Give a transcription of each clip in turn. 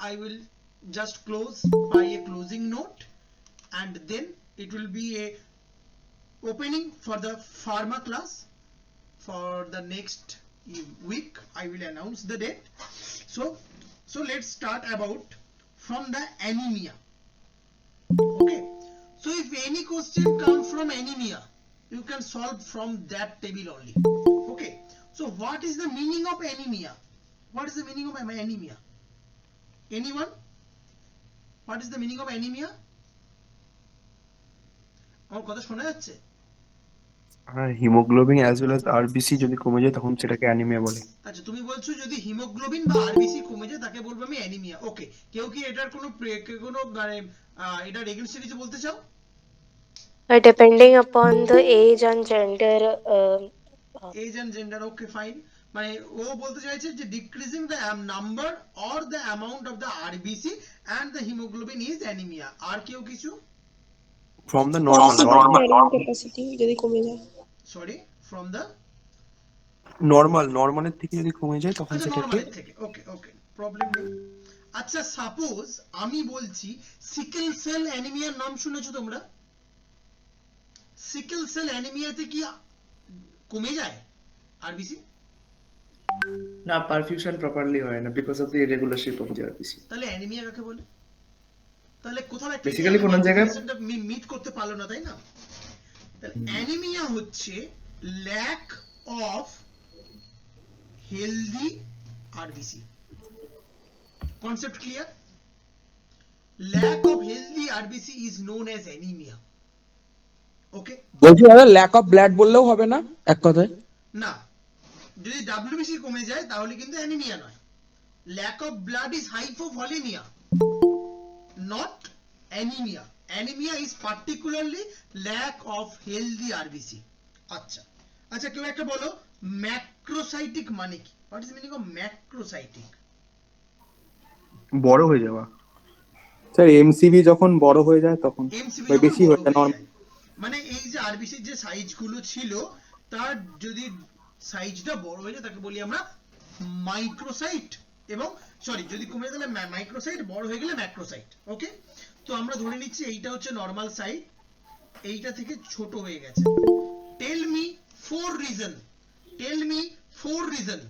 I will just close by a closing note, and then it will be a opening for the pharma class for the next week. I will announce the date. So let's start about from the anemia. Okay, so if any question comes from anemia, you can solve from that table only. Okay, so what is the meaning of anemia? What is the meaning of anemia? Anyone? What is the meaning of anemia? আমার কথা শোনা যাচ্ছে? Haemoglobin as well as RBC যদি কমে যায় তখন সেটাকে anaemia বলে। আচ্ছা, তুমি বলছো যদি হিমোগ্লোবিন বা আরবিসি কমে যায় তাকে বলবো আমি অ্যানিমিয়া। ওকে, কেউ কি এটার কোনো মানে এটার এগেইনস্টে কিছু বলতে চাও? Depending upon the age and gender. Age and gender, okay fine. মানে ও বলতে চাইছে যে decreasing the number or the amount of the RBC and the haemoglobin is anaemia. আর কেউ কিছু? ফ্রম দ্য নরমাল ক্যাপাসিটি যদি কমে যায়, সরি, ফ্রম দ্য নরমালের থেকে যদি কমে যায় তখন আচ্ছা, সেটাকে নরমালের থেকে। ওকে ওকে, প্রবলেম নেই। আচ্ছা, সাপোজ আমি বলছি সিকেল সেল অ্যানিমিয়ার নাম শুনেছো তোমরা? সিকেল সেল অ্যানিমিয়াতে কি কমে যায় আরবিসি? না, পারফিউশন প্রপারলি হয় না because of the irregularship of the RBC. তাহলে অ্যানিমিয়া কাকে বলে? তাহলে কোথাও একটা বেসিক্যালি কোন জায়গায় মিট করতে পারলো না, তাই না? তাহলে অ্যানিমিয়া হচ্ছে lack of healthy RBC. Concept clear? Lack of healthy RBC is known as anaemia. Okay, বলছি দাদা ল্যাক অফ ব্লাড বললেও হবে না এক কথায়? না, যদি ডাব্লিউবিসি কমে যায় তাহলে কিন্তু অ্যানিমিয়া নয়। Lack of blood is hypovolaemia, not anemia. Anemia is particularly lack of healthy RBC. আচ্ছা আচ্ছা, কেউ একটা বলো ম্যাক্রোসাইটিক মানে কি? What is the meaning of macrocytic? বড় হয়ে যাওয়া। স্যার এমসিবি যখন বড় হয়ে যায় তখন MCV বা বেশি হয়ে যায় নরমাল। মানে এই যে আরবিসির যে সাইজ গুলো ছিল তার যদি সাইজটা বড় হয়ে যায় তাকে বলি আমরা মাইক্রোসাইট, এবং সরি যদি কমে গেলে মাইক্রোসাইট, বড় হয়ে গেলে ম্যাক্রোসাইট। ওকে, তো আমরা ধরে নিচ্ছি এইটা হচ্ছে নরমাল সাইজ, এইটা থেকে ছোট হয়ে গেছে। Tell me four reason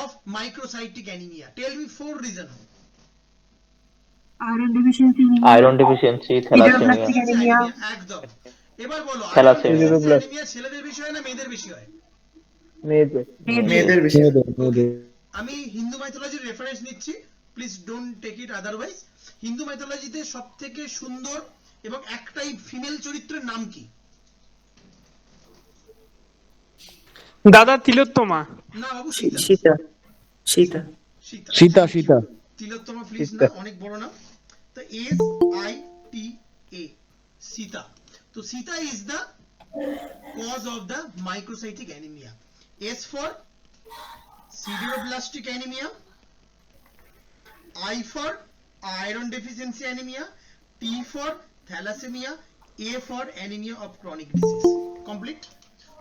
of microcytic anaemia. Tell me four reason. Iron deficiency, thalassaemia. একদম। এবার বলো থ্যালাসেমিয়া। অ্যানিমিয়া ছেলেদের বেশি হয় না মেয়েদের বেশি হয়? মেয়েদের বেশি। আমি হিন্দু মাইথোলজির রেফারেন্স নিচ্ছি, please don't take it otherwise. Hindu মাইথোলজিতে সবথেকে সুন্দর এবং একটাই ফিমেল চরিত্রের নাম কি? দাদা তিলোত্তমা। না বাবু, সীতা। সীতা সীতা সীতা সীতা তিলোত্তমা প্লিজ না, অনেক বড় নাম। তো SITA, সীতা। তো Sita is the cause of the microcytic anemia. S for sideroblastic anemia, I for iron deficiency anemia, T for thalassemia, A for anemia of chronic disease. Complete?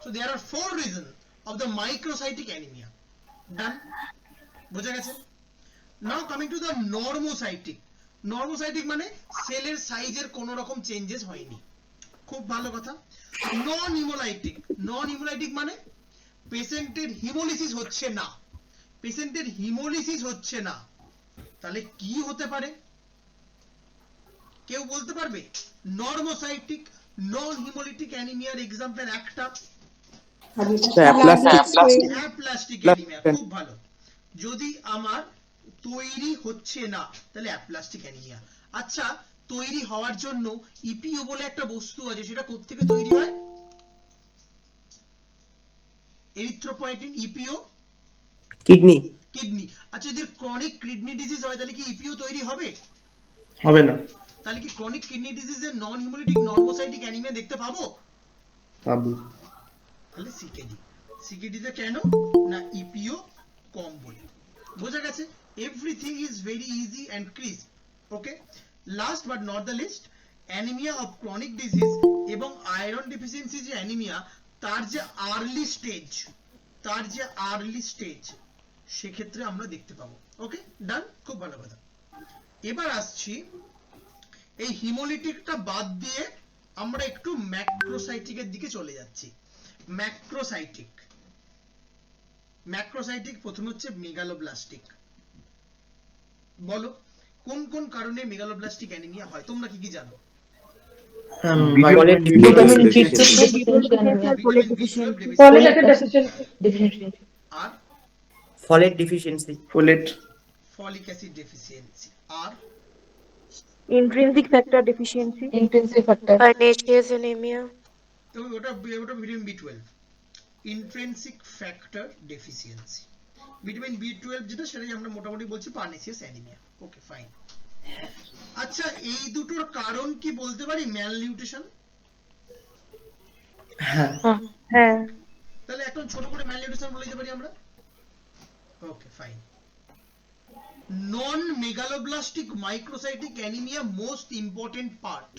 So there are four reasons of the microcytic anemia. Done? বুঝা গেছে? Now coming to the normocytic. Normocytic মানে সেলের সাইজের কোনো রকম changes হয়নি। খুব ভালো কথা। নন হিমোলাইটিক মানে পেশেন্টের হিমোলিসিস হচ্ছে না। তাহলে কি হতে পারে কেউ বলতে পারবে? নরমোসাইটিক নন হিমোলিটিক অ্যানিমিয়ার এক্সাম্পল একটা অ্যাপ্লাস্টিক অ্যানিমিয়া। খুব ভালো। যদি আমার তৈরি হচ্ছে না তাহলে অ্যাপ্লাস্টিক অ্যানিমিয়া। আচ্ছা, তৈরি হওয়ার জন্য ইপিও বলে একটা বস্তু আছে, সেটা কোত্থেকে তৈরি হয়? এরিথ্রোপয়েটিন। ইপিও কিডনি। আচ্ছা, যদি ক্রনিক কিডনি ডিজিজ হয় তাহলে কি ইপিও তৈরি হবে? হবে না। তাহলে কি ক্রনিক কিডনি ডিজিজে নন হিমোলিটিক নরমোসাইটিক অ্যানিমিয়া দেখতে পাবো? পাবো। তাহলে সিকেডি তে কেন না ইপিও কম বলে। বোঝা গেছে? Everything is very easy and crisp. Okay, last but not the least, anaemia of chronic disease এবং আয়রন ডেফিসিয়েন্সি যে অ্যানিমিয়া, তার যে আর্লি স্টেজ সেক্ষেত্রে আমরা দেখতে পাবো। ওকে, ডান, খুব ভালো কথা। এবার আসছি এই হিমোলিটিকটা বাদ দিয়ে আমরা একটু ম্যাক্রোসাইটিকের দিকে চলে যাচ্ছি। ম্যাক্রোসাইটিক প্রথমে হচ্ছে মেগালোব্লাস্টিক। বলো কোন কোন কারণে মেগালোব্লাস্টিক অ্যানিমিয়া হয়, তোমরা কি কি জানো? Vitamin B12 deficiency. আর folate deficiency. Folate. Folic acid deficiency আর intrinsic factor deficiency. Intrinsic factor. Pernicious anemia. তো ওটা vitamin B12 intrinsic factor deficiency. Vitamin B12 যেটা সেটাই আমরা মোটামুটি বলছি পার্নিসিয়াস অ্যানিমিয়া। ওকে, ফাইন। আচ্ছা, এই দুটোর কারণ কি বলতে পারি? ম্যালনিউট্রিশন। হ্যাঁ। তাহলে এখন ছোট করে ম্যালনিউট্রিশন বলে দিতে পারি আমরা। Okay, fine. Non megaloblastic microcytic anaemia most important part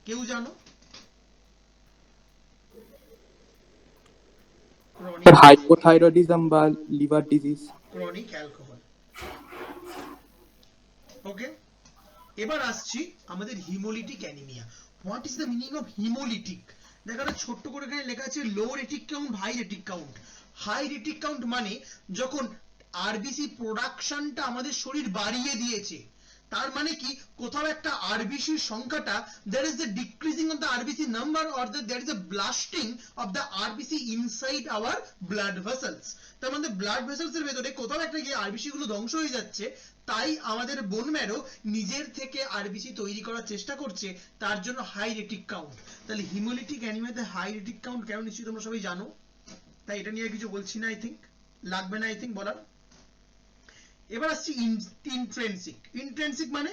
কেউ জানো? হাইপোথাইরয়েডিজম বা liver disease. Chronic alcohol. Okay, এবার আসছি আমাদের haemolytic anaemia. What is the meaning of haemolytic? দেখো ছোট্ট করে এখানে লেখা আছে low retic count, high retic count. High retic count মানে যখন আরবিসি প্রোডাকশনটা আমাদের শরীর বাড়িয়ে দিয়েছে, তার মানে কি কোথাও একটা আরবিসি সংখ্যাটা there is a decreasing of the RBC number or there is a blasting of the RBC inside our blood vessels। তার মানে ব্লাড ভেসেলস এর ভেতরে কোথাও একটা গিয়ে আরবিসি গুলো ধ্বংস হয়ে যাচ্ছে, তাই আমাদের বোন ম্যারো নিজের থেকে আরবিসি তৈরি করার চেষ্টা করছে, তার জন্য হাই রেটিক কাউন্ট। তাহলে হিমোলিটিক অ্যানিমিয়াতে হাই রেটিক কাউন্ট কেন নিশ্চয়ই তোমরা সবাই জানো, তাই এটা নিয়ে কিছু বলছি না, আই থিঙ্ক লাগবে না বলার। এবার আসছি ইন্ট্রিনসিক মানে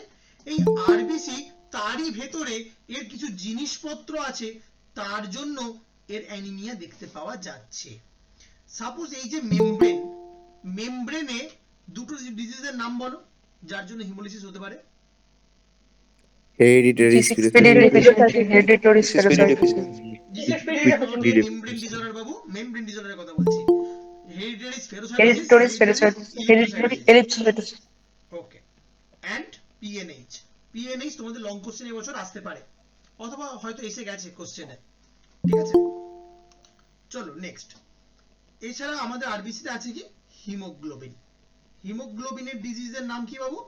এই আরবিসি তারই ভেতরে এর কিছু জিনিসপত্র আছে, তার জন্য এর অ্যানিমিয়া দেখতে পাওয়া যাচ্ছে। সাপোজ এই যে মেমব্রেনে দুটো ডিজিজের নাম বলো যার জন্য হিমোলিসিস হতে পারে। Hereditary Hereditary spherocytosis. Membrane disorder বাবু, মেমব্রেন ডিসঅর্ডারের কথা বলছি। Hereditary Hereditary spherocytosis. Hereditary ellipsocytosis. Okay, and PNH তোমাদের লং কোশ্চেন এবছর আসতে পারে, অথবা হয়তো এসে গেছে কোশ্চেনে, ঠিক আছে? চলো নেক্সট। এছাড়া আমাদের আরবিসি তে আছে কি হিমোগ্লোবিন। হিমোগ্লোবিনের ডিজিজের নাম কি বাবু?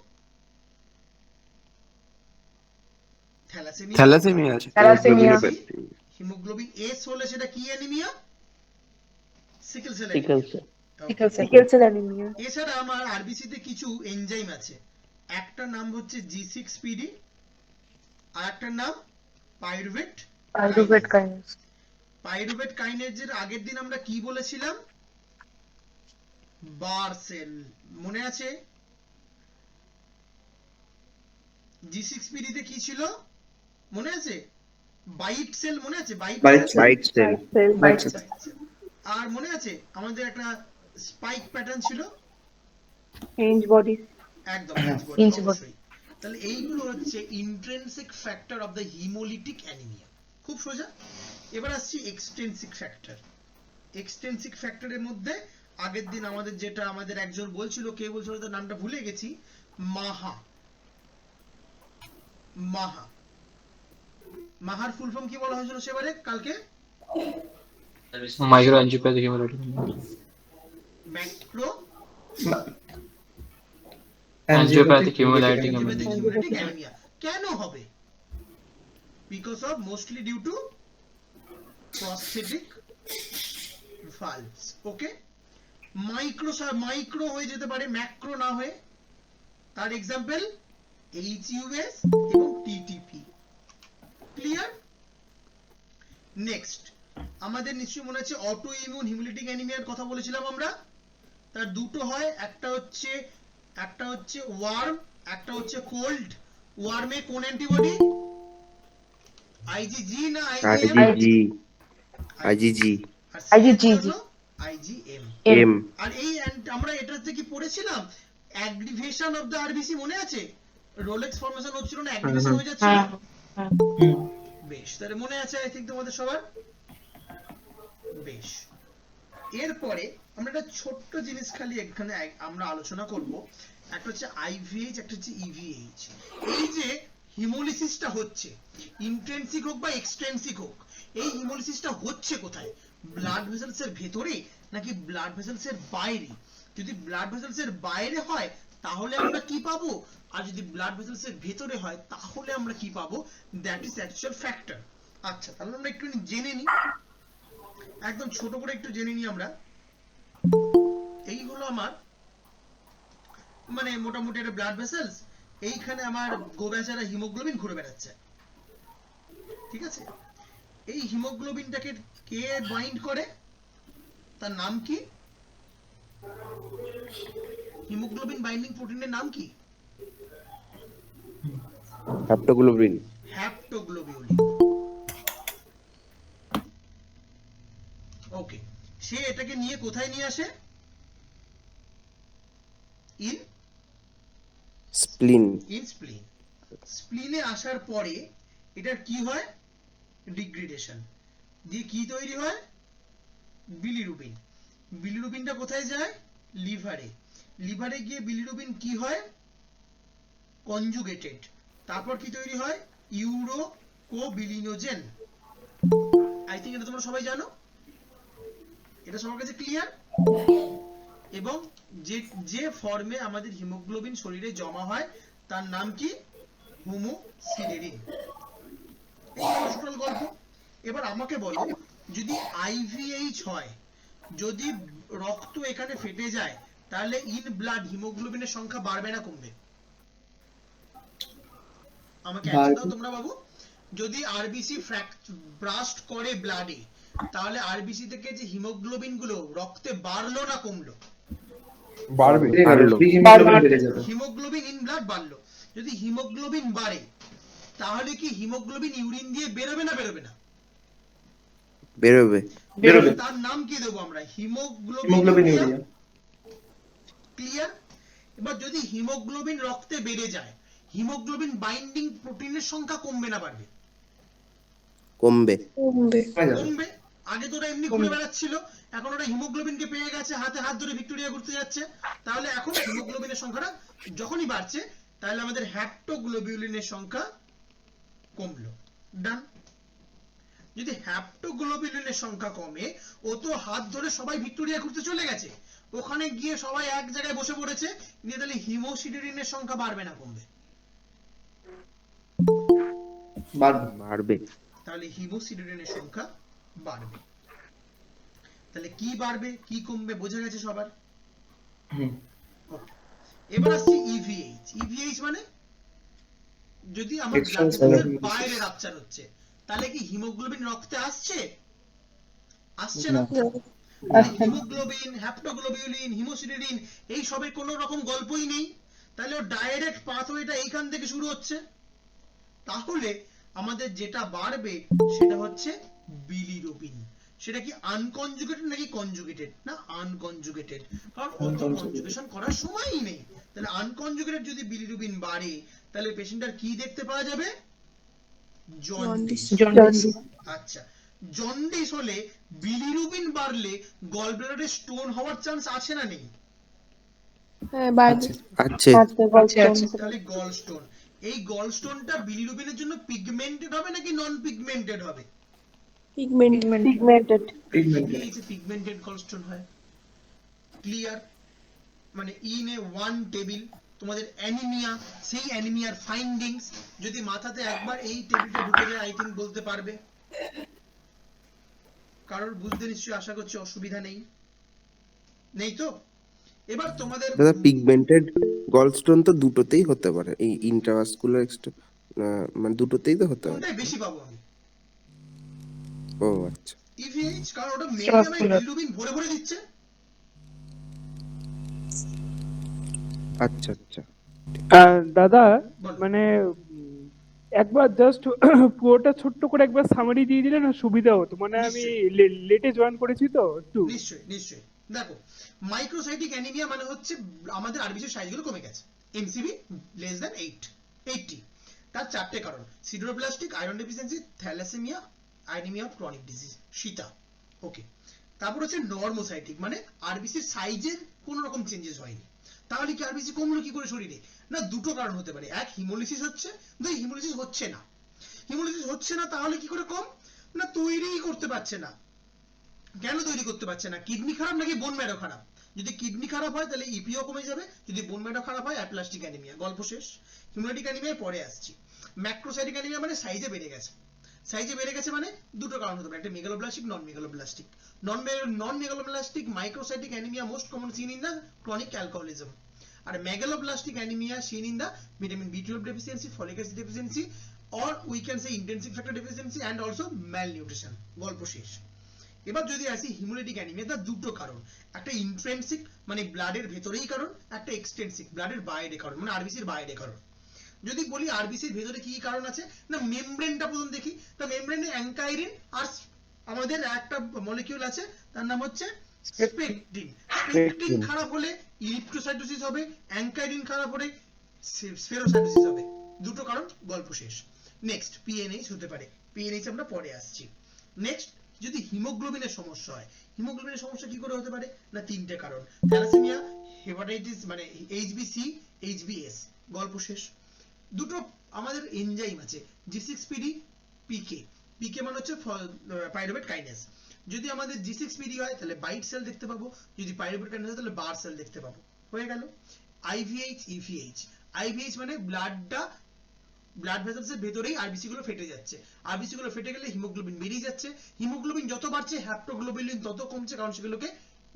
থ্যালাসেমিয়া আছে। Thalassemia. হিমোগ্লোবিন এস হলে সেটা কি anaemia? Sickle cell Sickle cell. Sickle cell anaemia. এছাড়া আমার আরবিসি তে কিছু এনজাইম আছে, একটা নাম হচ্ছে G6PD আর একটা নাম পাইরুভেট Pyruvate kinase. পাইরুভেট কাইনেজের আগের দিন আমরা কি বলেছিলাম? বার সেল, মনে আছে? G6PD তে কি ছিল মনে আছে? বাইট সেল, মনে আছে? Byte sell. আর মনে আছে আমাদের একটা স্পাইক প্যাটার্ন ছিল, হিঞ্জ বডি। একদম hinge body. অবশ্যই। তাহলে এইগুলো হচ্ছে intrinsic factor of the haemolytic anaemia. খুব সোজা। এবার আসছি এক্সট্রিনসিক ফ্যাক্টর। এক্সট্রিনসিক ফ্যাক্টরের মধ্যে আগের দিন আমাদের যেটা আমাদের একজন বলছিল, কে বলছিল তার নামটা ভুলে গেছি, মাহার ফুল ফর্ম কি বলা হয়েছিল সেবারে কালকে? Microangiopathic hemolytic macro Angiopathic hemolytic haemolytic anaemia. কেন হবে? Because of mostly due to prosthetic valves. Okay, micro হয়ে যেতে পারে, ম্যাক্রো না হয়ে। তার এক্সাম্পল HUS এবং TTP। ক্লিয়ার? নেক্সট আমাদের নিশ্চয়ই মনে আছে অটো ইমিউন হিমোলিটিক অ্যানিমিয়ার কথা বলেছিলাম আমরা। তার দুটো হয়, একটা হচ্ছে ওয়ার্ম, একটা হচ্ছে কোল্ড। ওয়ার্মে কোন অ্যান্টিবডি? IgG না IgM? আর এই আমরা এটাতে কি পড়েছিলাম? অ্যাগ্রিভেশন অফ দ্য আরবিসি, মনে আছে? রোলেক্স ফর্মেশন হচ্ছিল না, অ্যাগ্রিভেশন হয়ে যাচ্ছে। বেশ, তাহলে মনে আছে আই থিঙ্ক তোমাদের সবার। বেশ, এরপরে আমরা একটা ছোট্ট জিনিস খালি এখানে আমরা আলোচনা করব। একটা হচ্ছে আইভিএইচ, একটা হচ্ছে ইভিএইচ। এই যে হিমোলিসিসটা হচ্ছে, ইন্ট্রিনসিক হোক বা এক্সট্রিনসিক হোক, এই হিমোলিসিসটা হচ্ছে কোথায়? ব্লাড ভেসেলস এর ভেতরে নাকি ব্লাড ভেসেলস এর বাইরে? যদি ব্লাড ভেসেলস এর বাইরে হয় তাহলে আমরা কি পাবো, আর যদি ব্লাড ভেসেলস এর ভেতরে হয় তাহলে আমরা কি পাবো? That is actual factor. আচ্ছা, তাহলে আমরা একটু জেনে নিই, একদম ছোট করে একটু জেনে নিই আমরা। এই হলো আমার মানে মোটামুটি একটা ব্লাড ভেসেলস, এইখানে আমার গোবেচারা হিমোগ্লোবিন ঘুরে বেড়াচ্ছে, ঠিক আছে? এই হিমোগ্লোবিনটাকে কে বাইন্ড করে, তার নাম কি? হিমোগ্লোবিন বাইন্ডিং প্রোটিনের নাম কি? হ্যাপ্টোগ্লোবিন। হ্যাপ্টোগ্লোবিউলিন। ওকে, সে এটাকে নিয়ে কোথায় নিয়ে আসে? ইন স্প্লিন। ইন স্প্লিন। স্প্লিনে আসার পরে এটার কি হয়? ডিগ্রেডেশন দিয়ে কি তৈরি হয়? বিলিরুবিন। বিলিরুবিনটা কোথায় যায়? লিভারে। লিভারে গিয়ে বিলিরুবিন কি হয়? কনজুগেটেড। তারপর কি তৈরি হয়? ইউরোকোবিলিনোজেন। আই থিংক এটা তোমরা সবাই জানো, এটা সবার কাছে ক্লিয়ার। এবং যে যে ফর্মে আমাদের হিমোগ্লোবিন শরীরে জমা হয় তার নাম কি? হোমোসিডেরিন। এই হলো টোটাল গল্প। এবার আমাকে বলো, যদি আইভিএইচ হয়, যদি রক্ত এখানে ফেটে যায়, তাহলে ইন ব্লাড হিমোগ্লোবিনের সংখ্যা বাড়বে না কমবে? আমাকে অ্যান্সার দাও তোমরা বাবু। যদি আরবিসি ব্রাস্ট করে ব্লাডে, তাহলে আরবিসি থেকে যে হিমোগ্লোবিন গুলো রক্তে বাড়লো না কমলো? বাড়বে। হিমোগ্লোবিন বেড়ে যাবে। হিমোগ্লোবিন ইন ব্লাড বাড়লো। যদি হিমোগ্লোবিন বাড়ে তাহলে কি হিমোগ্লোবিন ইউরিন দিয়ে বেরোবে না বেরোবে না? বেরোবে। বেরোবে। তার নাম কি দেবো আমরা? Haemoglobin urea. ক্লিয়ার? এবার যদি হিমোগ্লোবিন রক্তে বেড়ে যায়, হিমোগ্লোবিন বাইন্ডিং প্রোটিনের সংখ্যা কমবে না বাড়বে? কমবে। কমবে। আগে তো ওরা এমনি ঘুরে বেড়াচ্ছিল, এখন ওরা হিমোগ্লোবিনকে পেয়ে গেছে, হাতে হাত ধরে ভিক্টোরিয়া ঘুরতে যাচ্ছে, তাহলে এখন হিমোগ্লোবিনের সংখ্যাটা যখনই বাড়ছে তাহলে আমাদের হ্যাপ্টোগ্লোবিউলিনের সংখ্যা কমলো। ডান। যদি হ্যাপ্টোগ্লোবিউলিনের সংখ্যা কমে, ও তো হাত ধরে সবাই ভিক্টোরিয়া ঘুরতে চলে গেছে, ওখানে গিয়ে সবাই এক জায়গায় বসে পড়েছে, দিয়ে তাহলে হিমোসিডেরিনের সংখ্যা বাড়বে না কমবে? বাড়বে। তাহলে হিমোসিডেরিনের সংখ্যা বাড়বে। তাহলে কি বাড়বে কি কমবে বোঝা গেছে সবার? এবার আসছে ইভিএইচ। ইভিএইচ মানে যদি আমার ব্লাড ভেসেলের বাইরে রাপচার হচ্ছে, তাহলে কি হিমোগ্লোবিন রক্তে আসছে? আসছে না। হিমোগ্লোবিন, হ্যাপ্টোগ্লোবিউলিন, হিমোসিডেরিন এই সবের কোনো রকম গল্পই নেই, তাহলে ওর ডাইরেক্ট পাথওয়েটা এইখান থেকে শুরু হচ্ছে। তাহলে আমাদের যেটা বাড়বে সেটা হচ্ছে বিলিরুবিন। সেটা কি আনকনজুগেটেড নাকি কনজুগেটেড? না, আনকনজুগেটেড, কারণ অত কনজুগেশন করার সময়ই নেই। তাহলে আনকনজুগেটেড যদি বিলিরুবিন বাড়ে তাহলে পেশেন্টার কি দেখতে পাওয়া যাবে? জন্ডিস। আচ্ছা, জন্ডিস হলে বিলিরুবিন বাড়লে গল ব্লাডারে স্টোন হওয়ার চান্স আছে না নেই? আছে। তাহলে গল স্টোন, এই গল স্টোনটা বিলিরুবিনের জন্য পিগমেন্টেড হবে নাকি নন পিগমেন্টেড হবে? পিগমেন্টেড। পিগমেন্টেড গল স্টোন হয়। ক্লিয়ার? মানে ইন এ ওয়ান টেবিল তোমাদের অ্যানিমিয়া, সেই অ্যানিমিয়ার ফাইন্ডিংস যদি মাথাতে একবার এই টেবিলটা ঢুকে যায়, আই থিংক বলতে পারবে। কারোর বুঝতে নিশ্চয়ই আশা করছি অসুবিধা নেই, নেই তো? এবার তোমাদের দাদা পিগমেন্টেড গলস্টোন তো দুটোতেই হতে পারে, এই ইন্ট্রাভাস্কুলার মানে দুটোতেই তো হতে পারে। কোনটাই বেশি পাবো আমি? ও আচ্ছা। ইভিএইচ, কারণ ওটা মেডিয়ামে বিলিরুবিন ভরে ভরে দিচ্ছে। আচ্ছা আচ্ছা। দাদা বলো। মানে একবার জাস্ট পুরোটা ছোট্ট করে একবার সামারি দিয়ে দিলে না সুবিধা হতো, মানে আমি লেটে জয়েন করেছি তো একটু। নিশ্চয়ই নিশ্চয়ই। দেখো, মাইক্রোসাইটিক অ্যানিমিয়া মানে হচ্ছে আমাদের আরবিসির সাইজগুলো কমে গেছে, এমসিবি লেস দ্যান 80। তার চারটে কারণ: sideroblastic, iron deficiency, thalassaemia, anaemia of chronic disease, Sita. Okay, তারপর হচ্ছে নর্মোসাইটিক, মানে আরবিসির সাইজের কোনো রকম চেঞ্জেস হয়নি। তাহলে কি আরবিসি কমলো কি করে শরীরে? না দুটো কারণ হতে পারে, এক হিমোলিসিস হচ্ছে, দুই হিমোলিসিস হচ্ছে না। হিমোলিসিস হচ্ছে না তাহলে কি করে কম? না তৈরিই করতে পারছে না। কেন তৈরি করতে পারছে না? কিডনি খারাপ নাকি বোন ম্যারো খারাপ? যদি কিডনি খারাপ হয় তাহলে ইপিও কমে যাবে, যদি বোন ম্যারো খারাপ হয় অ্যাপ্লাস্টিক অ্যানিমিয়া, গল্প শেষ। হিমোলাইটিক অ্যানিমিয়ায় পরে আসছি। ম্যাক্রোসাইটিক অ্যানিমিয়া মানে সাইজে বেড়ে গেছে। সাইজে বেড়ে গেছে মানে দুটো কারণ হতে পারে, একটা megaloblastic, non megaloblastic. Non megaloblastic microcytic anaemia most common seen in the chronic alcoholism, আর megaloblastic anaemia seen in the vitamin B12 deficiency, folic acid deficiency, or we can say intrinsic factor deficiency and also malnutrition, গল্প শেষ। এবার যদি আসি haemolytic anaemia, তার দুটো কারণ, একটা ইন্ট্রিনসিক মানে ব্লাডের ভেতরেই কারণ, একটা এক্সট্রিনসিক ব্লাডের বাইরে কারণ, মানে আরবিসির বাইরে কারণ। যদি বলি আরবিসির ভেতরে কি কারণ আছে, না মেমব্রেনটা প্রথম দেখি। তা মেমব্রেনে অ্যাঙ্কাইরিন আর আমাদের একটা মলিকিউল আছে তার নাম হচ্ছে স্পেকট্রিন। স্পেকট্রিন খারাপ হলে ইরিথ্রোসাইটোসিস হবে, অ্যাঙ্কাইরিন খারাপ হলে স্ফেরোসাইটোসিস হবে, দুটো কারণ, গল্প শেষ। নেক্সট পিএনএইচ হতে পারে, পিএনএইচ আমরা পরে আসছি। নেক্সট যদি হিমোগ্লোবিনের সমস্যা হয়, হিমোগ্লোবিনের সমস্যা কি করে হতে পারে, না তিনটে কারণ, থ্যালাসেমিয়া, হেপাটাইটিস মানে এইচবিসি, এইচবিএস, গল্প শেষ। দুটো আমাদের এনজাইম আছে G6PD, পিকে। পিকে মানে হচ্ছে পাইরুভেট কাইনেজ। যদি আমাদের G6PD হয় তাহলে বাইট সেল দেখতে পাবো, যদি পাইরুভেট কাইনেজ হয় তাহলে বার সেল দেখতে পাবো, হয়ে গেল। আইভিএইচ, ইভিএইচ। আইভিএইচ মানে ব্লাড ভেসেলস এর ভেতরেই আরবিসি গুলো ফেটে যাচ্ছে, আরবিসি গুলো ফেটে গেলে হিমোগ্লোবিন বেরিয়ে যাচ্ছে, হিমোগ্লোবিন যত বাড়ছে হ্যাপ্টোগ্লোবিলিন তত কমছে, কারণ সেগুলোকে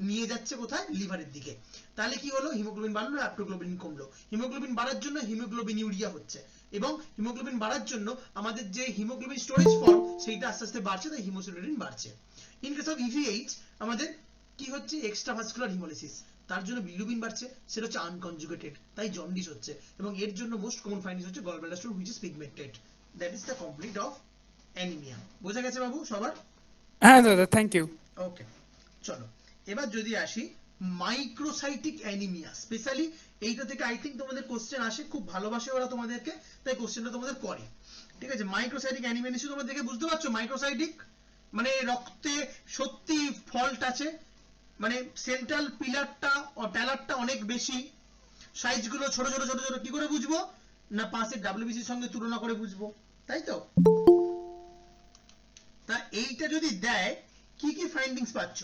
নিয়ে যাচ্ছে কোথায়, লিভারের দিকে। তাহলে কি হলো, হিমোগ্লোবিন বাড়লো, হ্যাপ্টোগ্লোবিলিন কমলো। হিমোগ্লোবিন বাড়ার জন্য হিমোগ্লোবিন ইউরিয়া হচ্ছে, এবং হিমোগ্লোবিন বাড়ার জন্য আমাদের যে হিমোগ্লোবিন স্টোরেজ ফর্ম সেইটা আস্তে আস্তে বাড়ছে, তাই হিমোসিটোডিন বাড়ছে। ইন কেস অফ ইভিএইচ আমাদের কি হচ্ছে, এক্সট্রাভাস্কুলার হিমোলিসিস, তার জন্য বিলিরুবিন বাড়ছে, সেটা হচ্ছে আনকনজুগেটেড, তাই জন্ডিস হচ্ছে, এবং এর জন্য মোস্ট কমন ফাইন্ডিংস হচ্ছে gallbladder stone which is pigmented. That is the complete of anaemia. বোঝা গেছে বাবু সবার? হ্যাঁ দাদা, থ্যাংক ইউ। ওকে, চলো এবার যদি আসি মাইক্রোসাইটিক অ্যানিমিয়া, স্পেশালি এইটা থেকে আই থিঙ্ক তোমাদের কোশ্চেন আসে, খুব ভালোবাসে ওরা তোমাদেরকে, তাই কোশ্চেনটা তোমাদের করে। ঠিক আছে, মাইক্রোসাইটিক অ্যানিমিয়া নিশ্চয়ই তোমরা দেখে বুঝতে পারছো, মাইক্রোসাইটিক মানে রক্তে সত্যি ফল্ট আছে, মানে সেন্ট্রাল পিলারটা ও ট্যালারটা অনেক বেশি, সাইজগুলো ছোট ছোট ছোট ছোট, কি করে বুঝবো, না পাশের ডাব্লিউবিসির সঙ্গে তুলনা করে বুঝবো, তাই তো? তা এইটা যদি দেয় কি কি ফাইন্ডিংস পাচ্ছ?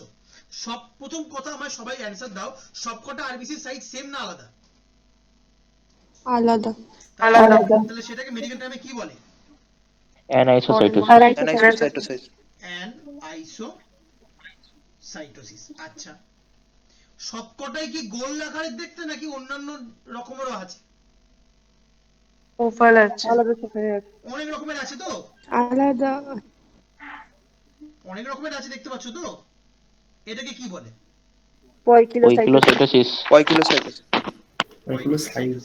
সব প্রথম কথা আমার সবাই অ্যানসার দাও, সবকটা আরবিসির সাইজ সেম না আলাদা? আলাদা। তাহলে সেটাকে মেডিকেল টার্মে কি বলে? অ্যানাইসোসাইটোসিস। অ্যানাইসোসাইটোসিস। আচ্ছা, সবকটাই কি গোল আকারের দেখতে নাকি অন্যান্য রকমেরও আছে? ওভাল আছে। আলাদা চোখে আছে। অনেক রকমের আছে তো, আলাদা। অনেক রকমের আছে, দেখতে পাচ্ছ তো? এটাকে কি বলে? পয়কিলোসাইটোসিস। ওইগুলো সাইজ।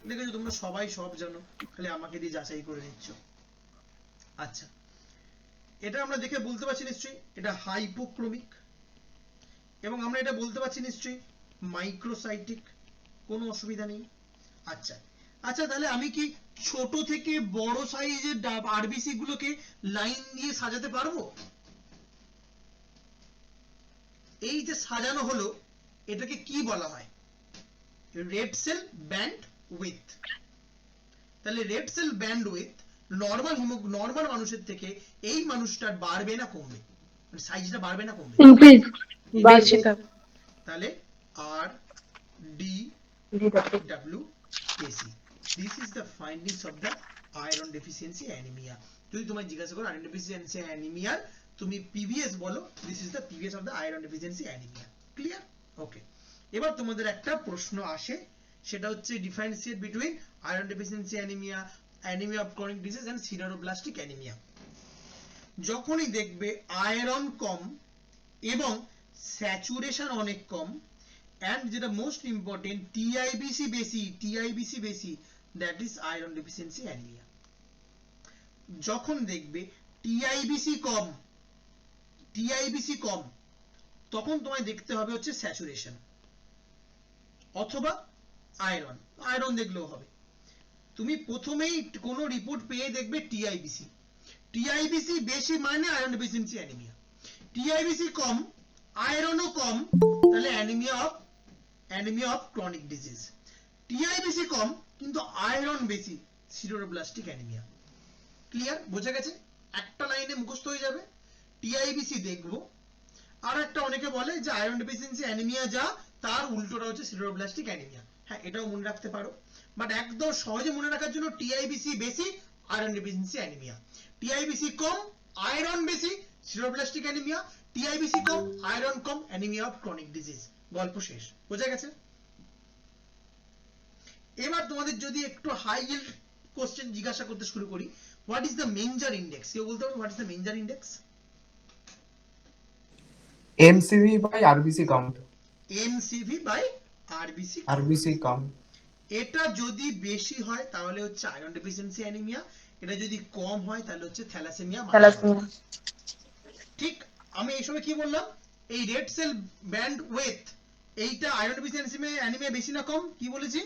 দেখেছো তোমরা সবাই সব জানো, খালি আমাকে দিয়ে যাচাই করে নিচ্ছ। আচ্ছা, এটা আমরা দেখে বলতে পারছি নিশ্চয়ই এটা হাইপোক্রোমিক, এবং আমরা এটা বলতে পারছি নিশ্চয়ই মাইক্রোসাইটিক, কোনো অসুবিধা নেই। আচ্ছা আচ্ছা, তাহলে আমি কি ছোট থেকে বড় সাইজের আরবিসি গুলোকে লাইন দিয়ে সাজাতে পারবো? এই যে সাজানো হলো এটাকে কি বলা হয়? Red cell bandwidth. তাহলে red cell bandwidth normal মানুষের থেকে এই মানুষটার বাড়বে না কমবে, মানে সাইজটা বাড়বে না কমবে? ইনক্রিজ। বেশি থাকবে। তাহলে আর ডি ডাব্লিউ কেসি, this is the findings of the iron deficiency anaemia. যদি তোমায় জিজ্ঞাসা করো আয়রন ডেফিসিয়েন্সি অ্যানিমিয়ার তুমি পিভিএস বলো, this is the PBS of the iron deficiency anaemia. Clear? Okay, এবার তোমাদের একটা প্রশ্ন আসে, সেটা হচ্ছে differentiate between iron deficiency anaemia, anaemia of chronic disease and sideroblastic anaemia. যখনই দেখবে আয়রন কম এবং স্যাচুরেশন অনেক কম, and যেটা মোস্ট ইম্পর্টেন্ট টিআইবিসি বেশি, that is iron deficiency anaemia. যখন দেখবে টিআইবিসি কম, তখন তোমায় দেখতে হবে হচ্ছে স্যাচুরেশন অথবা আয়রন দেখলেও হবে। তুমি প্রথমেই কোনো রিপোর্ট পেয়ে দেখবে টিআইবিসি বেশি মানে আয়রন ডেফিসিয়েন্সি অ্যানিমিয়া, টিআইবিসি কম আয়রনও কম, তাহলে anaemia of anaemia of chronic disease. TIBC কম কিন্তু আয়রন বেশি, সিরোব্লাস্টিক অ্যানিমিয়া। ক্লিয়ার? বোঝা গেছে? একটা লাইনে মুখস্থ হয়ে যাবে। টিআইবিসি দেখবো, আর একটা অনেকে বলে যে আয়রন ডেফিসিয়েন্সি অ্যানিমিয়া যা, তার উল্টোটা হচ্ছে সিরোব্লাস্টিক অ্যানিমিয়া। হ্যাঁ, এটাও মনে রাখতে পারো, বাট একদম সহজে মনে রাখার জন্য টিআইবিসি বেশি, আয়রন ডেফিসিয়েন্সি অ্যানিমিয়া। টিআইবিসি কম, আয়রন বেশি, সিরোব্লাস্টিক অ্যানিমিয়া। টিআইবিসি কম, আয়রন কম, অ্যানিমিয়া অফ ক্রনিক ডিজিজ। গল্প শেষ। বোঝা গেছে? এবার তোমাদের যদি একটু হাই ইল্ড কোশ্চেন জিজ্ঞাসা করতে শুরু করি, what is the Mentzer index? কেউ বলতে পারবে what is the Mentzer index? MCV by RBC count. MCV by RBC. RBC count. এটা যদি বেশি হয় তাহলে হচ্ছে আয়রন ডেফিসিয়েন্সি অ্যানিমিয়া, এটা যদি কম হয় তাহলে হচ্ছে থ্যালাসেমিয়া। থ্যালাসেমিয়া। ঠিক, আমি এই সময় কি বললাম? এই রেড সেল ব্যান্ড উইথ, এইটা আয়রন ডেফিসিয়েন্সি অ্যানিমিয়া বেশি না কম? কি বলেছি?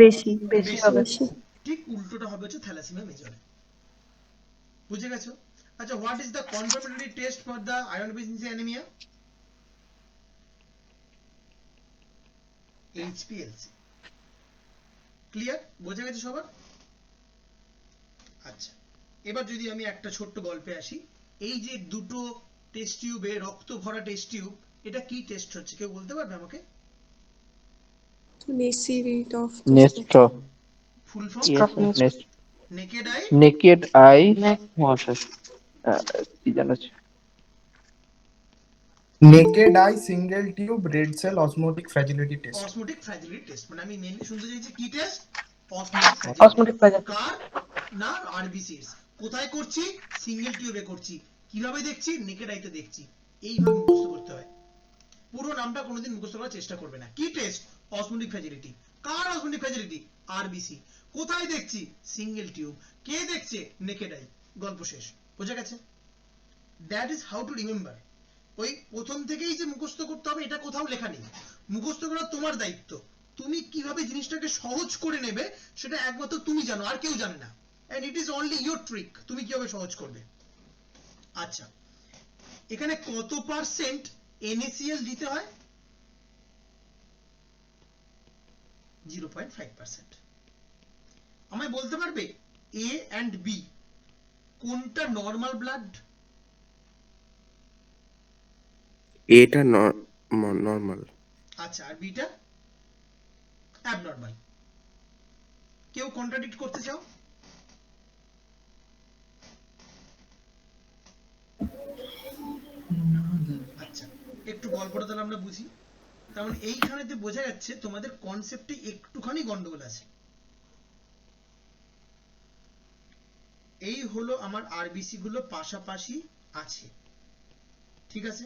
বেশি। বেশি হবে। ঠিক উল্টোটা হবে হচ্ছে থ্যালাসেমিয়া মেজর। বুঝে গেছো? আচ্ছা, what is the confirmatory test for the iron deficiency anaemia? HPLC। Clear? বোঝা গেছে সবার? আচ্ছা, এবার যদি আমি একটা ছোট্ট গল্পে আসি, এই যে দুটো টেস্ট টিউবে রক্ত ভরা টেস্ট টিউব, এটা কি টেস্ট হচ্ছে? কেউ বলতে পারবে আমাকে? Nestor. Full form? Naked I Naked eye. কি জানো? Naked eye single tube red cell osmotic fragility test. Osmotic fragility test. মানে আমি মেইনলি শুনতে চাইছি কি টেস্ট? Osmotic fragility. কার না? আরবিসিস। কোথায় করছি? সিঙ্গেল টিউবে করছি। কিভাবে দেখছি? নেকেড আইতে দেখছি। এইভাবে মুখস্থ করতে হয়। পুরো নামটা কোনোদিন মুখস্থ করার চেষ্টা করবে না। কি টেস্ট? Osmotic fragility. কার অসমোটিক ফ্র্যাজিলিটি? আরবিসি। কোথায় দেখছি? Single tube. কে দেখছে? Naked eye. গল্প শেষ। বোঝা গেছে? That is how to remember. ওই প্রথম থেকেই যে মুখস্থ করতে হবে এটা কোথাও লেখা নেই। মুখস্থ করা তোমার দায়িত্ব। তুমি কিভাবে জিনিসটাকে সহজ করে নেবে সেটা একমাত্র তুমি জানো, আর কেউ জানে না। And it is only your trick, তুমি কিভাবে সহজ করবে। আচ্ছা, এখানে কত পার্সেন্ট NaCl দিতে হয়? 0.5%। আমায় বলতে পারবে A and B কোনটা নরমাল ব্লাড? এটা নরমাল। আচ্ছা, আর বিটা অ্যাবনর্মাল। কেউ কন্ট্রাডিক্ট করতে চাও? আচ্ছা, একটু গল্পটা তাহলে আমরা বুঝি। তার মানে এইখানেতে বোঝা যাচ্ছে তোমাদের কনসেপ্টে একটুখানি গন্ডগোল আছে। এই হলো আমার আরবিসি গুলো পাশাপাশি আছে, ঠিক আছে?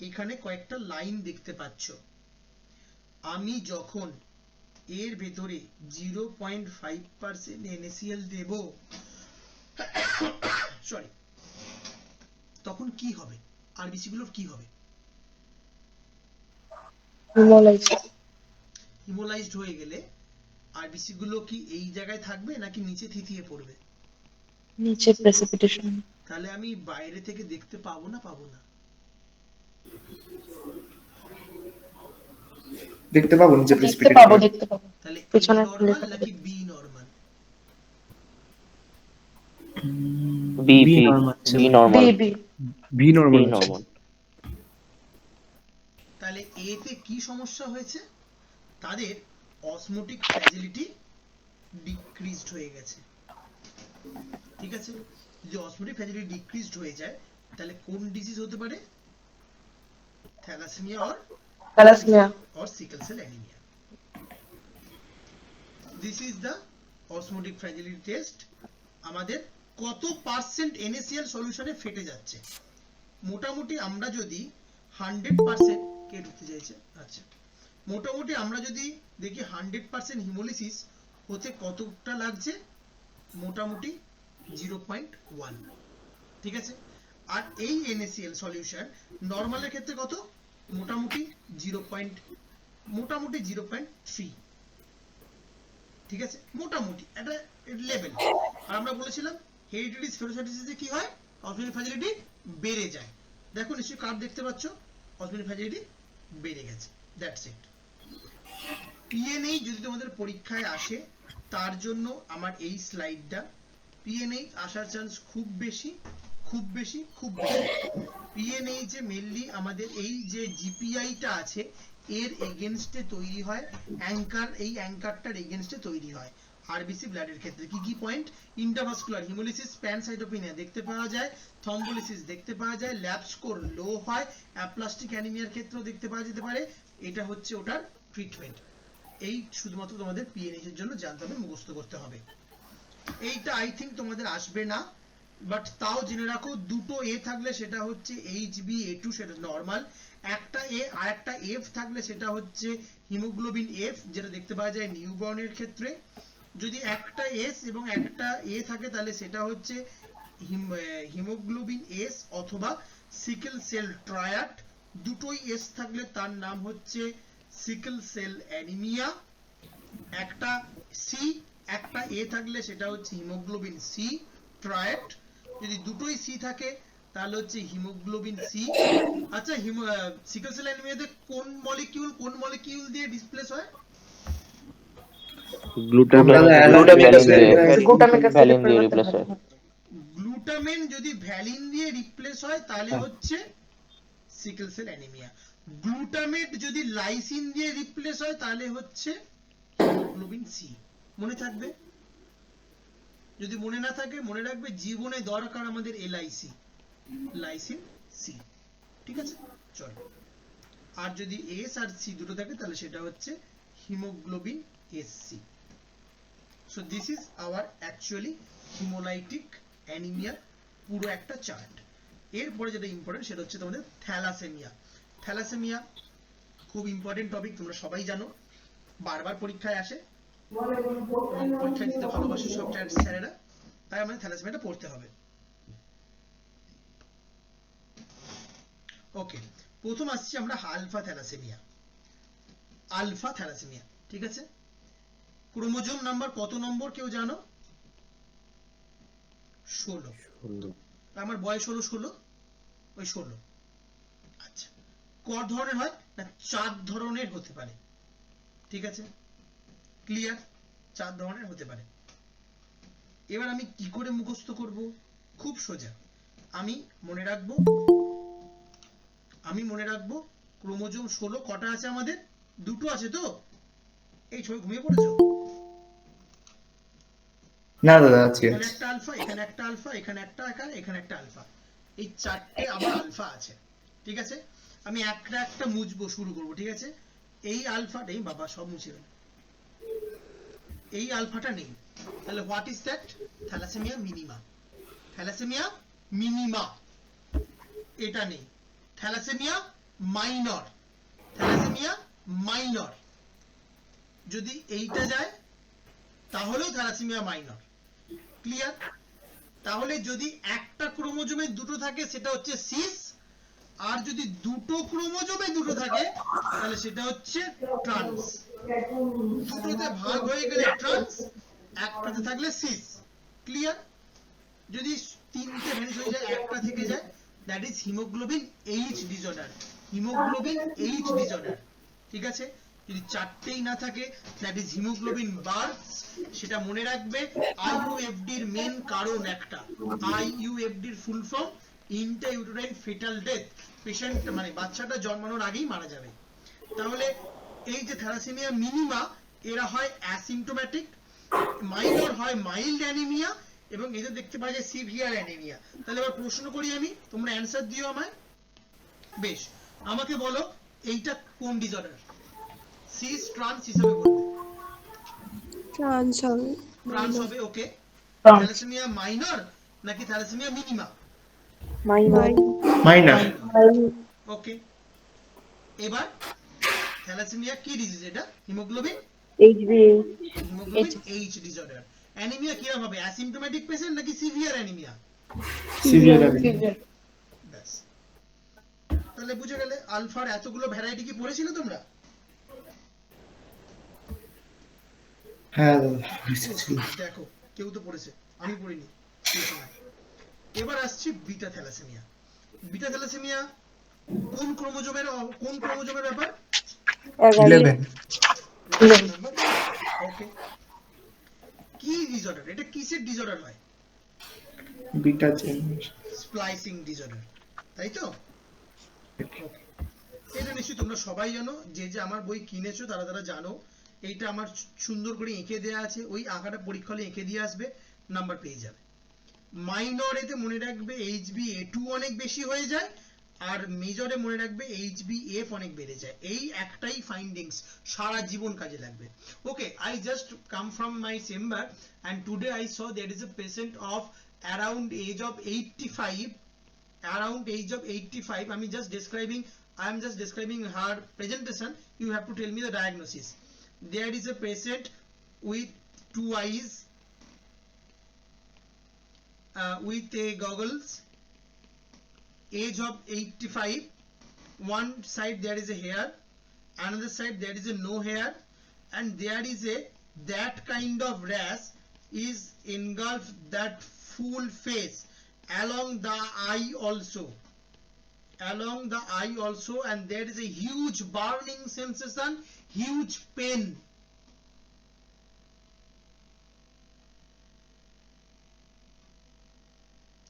এখানে কয়েকটা লাইন দেখতে পাচ্ছ। আমি যখন এর ভেতরে 0.5% NaCl দেব, সরি, তখন কি হবে? আরবিসি গুলোর কি হবে? হিমোলাইজড হয়ে গেলে আরবিসি গুলো কি এই জায়গায় থাকবে নাকি নিচে থিতিয়ে পড়বে? নিচে প্রেসিপিটেশন। তাহলে আমি বাইরে থেকে দেখতে পাবো না পাবো না? দেখতে পাবো নিচে দেখতে প্রেসিপিটেট। পাবো, দেখতে পাবো। তাহলে A পেছনে নরমাল নাকি B নরমাল? B normal. তাহলে A তে কি সমস্যা হয়েছে? তাদের অসমোটিক ফ্র্যাজিলিটি ডিক্রিজড হয়ে গেছে, ঠিক আছে? যদি অসমোটিক ফ্র্যাজিলিটি ডিক্রিজড হয়ে যায় তাহলে কোন ডিজিজ হতে পারে? Thalassaemia or sickle cell anemia. This is the osmotic fragility test. আমাদের কত পার্সেন্ট NaCl সলিউশনে ফেটে যাচ্ছে? মোটামুটি আমরা যদি 100% কে ঢুকতে চাইছে, আচ্ছা, মোটামুটি আমরা যদি দেখি 100% হিমোলিসিস হতে কতটা লাগছে? মোটামুটি 0.1, ঠিক আছে? আর এই NaCl সলিউশন নরমালের ক্ষেত্রে কত? মোটামুটি 0.3, ঠিক আছে? মোটামুটি এটা লেভেল। আর আমরা বলেছিলাম হেরিডিটারি স্পেরোসাইটোসিসে কি হয়? অসমোটিক ফ্র্যাজিলিটি বেড়ে যায়। দেখো নিশ্চয়ই কার্ভ দেখতে পাচ্ছ, অসমোটিক ফ্র্যাজিলিটি বেড়ে গেছে, দ্যাটস ইট। পিএনএইচ যদি তোমাদের পরীক্ষায় আসে, তার জন্য আমার এই স্লাইডটা, পিএনএইচ আসার চান্স খুব বেশি, খুব বেশি, খুব বেশি। পিএনএইচ এ মেইনলি আমাদের এই যে জিপিআইটা আছে এর এগেনস্টে তৈরি হয় অ্যাঙ্কার, এই অ্যাঙ্কারটার এগেনস্টে তৈরি হয় আরবিসি ব্লাডের ক্ষেত্রে। কি কি পয়েন্ট? ইন্টারভাস্কুলার হিমোলিসিস, প্যানসাইটোপিনিয়া দেখতে পাওয়া যায়, থ্রম্বোলিসিস দেখতে পাওয়া যায়, ল্যাব স্কোর লো হয়, অ্যাপ্লাস্টিক অ্যানিমিয়ার ক্ষেত্রেও দেখতে পাওয়া যেতে পারে। এটা হচ্ছে ওটার ট্রিটমেন্ট। এই শুধুমাত্র তোমাদের পিএনএইচ এর জন্য জানতে হবে, মুখস্থ করতে হবে। এইটা আই থিঙ্ক তোমাদের আসবে না, বাট তাও জেনে রাখো দুটো এ থাকলে সেটা হচ্ছে HbA2, সেটা নরমাল। একটা এ আর একটা এফ থাকলে সেটা হচ্ছে হিমোগ্লোবিন এফ, যেটা দেখতে পাওয়া যায় নিউবর্নের ক্ষেত্রে। যদি একটা এস এবং একটা এ থাকে তাহলে সেটা হচ্ছে হিমোগ্লোবিন এস অথবা সিকেল সেল ট্রায়াড। দুটোই এস থাকলে তার নাম হচ্ছে সিকেল সেল অ্যানিমিয়া। একটা সি একটা এ থাকলে সেটা হচ্ছে হিমোগ্লোবিন সি ট্রায়াড। যদি দুটোই সি থাকে তাহলে হচ্ছে হিমোগ্লোবিন সি। আচ্ছা, সিকেল সেল অ্যানিমিয়াতে কোন মলিকিউল দিয়ে ডিসপ্লেস হয়? গ্লুটামেন যদি ভ্যালিন দিয়ে রিপ্লেস হয় তাহলে হচ্ছে সিকেল সেল অ্যানিমিয়া। গ্লুটামেট যদি লাইসিন দিয়ে রিপ্লেস হয় তাহলে হচ্ছে হিমোগ্লোবিন সি। মনে থাকবে? যদি মনে না থাকে মনে রাখবে জীবনে দরকার আমাদের LIC, লাইসিন সি। ঠিক আছে, চল। আর যদি এস আর সি দুটো থাকে তাহলে সেটা হচ্ছে haemoglobin SC। So this is our actually haemolytic anaemia পুরো একটা চার্ট। এরপরে যেটা ইম্পর্টেন্ট সেটা হচ্ছে তোমাদের থ্যালাসেমিয়া। থ্যালাসেমিয়া খুব ইম্পর্টেন্ট টপিক, তোমরা সবাই জানো, বারবার পরীক্ষায় আসে এবং পরীক্ষা দিতে ভালোবাসে সব স্যারেরা, তাই আমাদের থ্যালাসেমিয়াটা পড়তে হবে। ওকে, প্রথম আসছি আমরা আলফা থ্যালাসেমিয়া। আলফা থ্যালাসেমিয়া, ঠিক আছে। ক্রোমোজোম নাম্বার কত নম্বর কেউ জানো? 16। আমার বয়স হলো 16, ওই 16। আচ্ছা, ক ধরনের হয় না? 4 ধরনের হতে পারে। ঠিক আছে, ক্লিয়ার? 4 ধরনের হতে পারে। এবার আমি কি করে মুখস্থ করব? খুব সোজা। আমি মনে রাখবো ক্রোমোজোম 16 কটা আছে আমাদের? দুটো আছে তো? এই ছবি ঘুমিয়ে পড়েছো? না দাদা, আছে এখানে একটা আলফা, এখানে একটা আলফা, এখানে একটা এখানে একটা আলফা, এই 4টে আমার আলফা আছে। ঠিক আছে, আমি একটা একটা মুছবো, শুরু করব। ঠিক আছে, এই আলফাটাই, বাবা সব মুছে গেল, এই আলফাটা নেই, তাহলে what is that? Thalassaemia minima. Thalassaemia minima এটা নেই। Thalassaemia minor, thalassaemia minor. যদি এইটা যায় তাহলেও থ্যালাসেমিয়া মাইনর। ক্লিয়ার? তাহলে যদি একটা ক্রোমোজোমে দুটো থাকে সেটা হচ্ছে সিস, আর যদি দুটো ক্রোমোজোমে দুটো থাকে তাহলে সেটা হচ্ছে ট্রান্স। দুটোতে ভাগ হয়ে গেলে ট্রান্স, একটাতে থাকলে সিস। ক্লিয়ার? যদি তিনটে ভ্যানিশ হয়ে যায়, একটা থেকে যায়, that is haemoglobin H disorder. Haemoglobin H disorder. ঠিক আছে, যদি চারটেই না থাকে দ্যাট ইজ হিমোগ্লোবিন বার্থ। সেটা মনে রাখবে, IUFD এর মেন কারণ একটা, IUFD এর full form intrauterine fetal death, patient মানে বাচ্চাটা জন্মানোর আগেই মারা যাবে। তাহলে এই যে থ্যালাসেমিয়া মিনিমা, এরা হয় অ্যাসিম্পটোম্যাটিক, মাইনর হয় মাইল্ড অ্যানিমিয়া, এবং এদের দেখতে পাওয়া যায় সিভিয়ার অ্যানিমিয়া। তাহলে এবার প্রশ্ন করি আমি, তোমরা অ্যানসার দিও আমায়। বেশ, আমাকে বলো এইটা কোন ডিসঅর্ডার? সিস ট্রান্স হিসেবে বলবে। ট্রান্স হবে। ট্রান্স হবে, ওকে। Trans. থ্যালাসেমিয়া মাইনর নাকি থ্যালাসেমিয়া মিনিমা? Minor. মাইনার। ওকে, এবার থ্যালাসেমিয়া কি ডিজিজ? এটা হিমোগ্লোবিন এইচ ডিসঅর্ডার। অ্যানিমিয়া কিরকম হবে? অ্যাসিম্পটোম্যাটিক পেশেন্ট নাকি সিভিয়ার অ্যানিমিয়া? সিভিয়ার। ব্যাস, তাহলে বুঝে গেলে আলফার এতগুলো ভ্যারাইটি কি পড়েছিলে তোমরা? হ্যাঁ দাদা, দেখো, কেউ তো পড়েছে, আমি পড়িনি। এবার আসছি বিটা থ্যালাসেমিয়া। বিটা থ্যালাসেমিয়া কোন ক্রোমোজোমের ব্যাপার? 11 ওকে। কি ডিসঅর্ডার? এটা কিসের ডিসঅর্ডার হয়? Beta chain. স্প্লাইসিং ডিসঅর্ডার, তাই তো? Okay. এটা নিশ্চয়ই তোমরা সবাই জানো, যে আমার বই কিনেছো তারা তারা জানো। এইটা আমার সুন্দর করে এঁকে দেওয়া আছে, ওই আঁকাটা পরীক্ষা হলে এঁকে দিয়ে আসবে, নাম্বার পেয়ে যাবে। মাইনর এতে মনে রাখবে HbA2 অনেক বেশি হয়ে যায়, আর মেজরে মনে রাখবে HbF অনেক বেড়ে যায়। এই একটাই ফাইন্ডিংস, সারা জীবন কাজে লাগবে। ওকে, I just come from my chamber and today I saw there is a patient of around age of 85. I'm just describing her presentation. You have to tell me the diagnosis. There is a patient with 2 eyes, with a goggles, age of 85. One side there is a hair, another side there is a no hair, and there is a that kind of rash is engulfed that full face along the eye also, and there is a huge burning sensation, huge pain.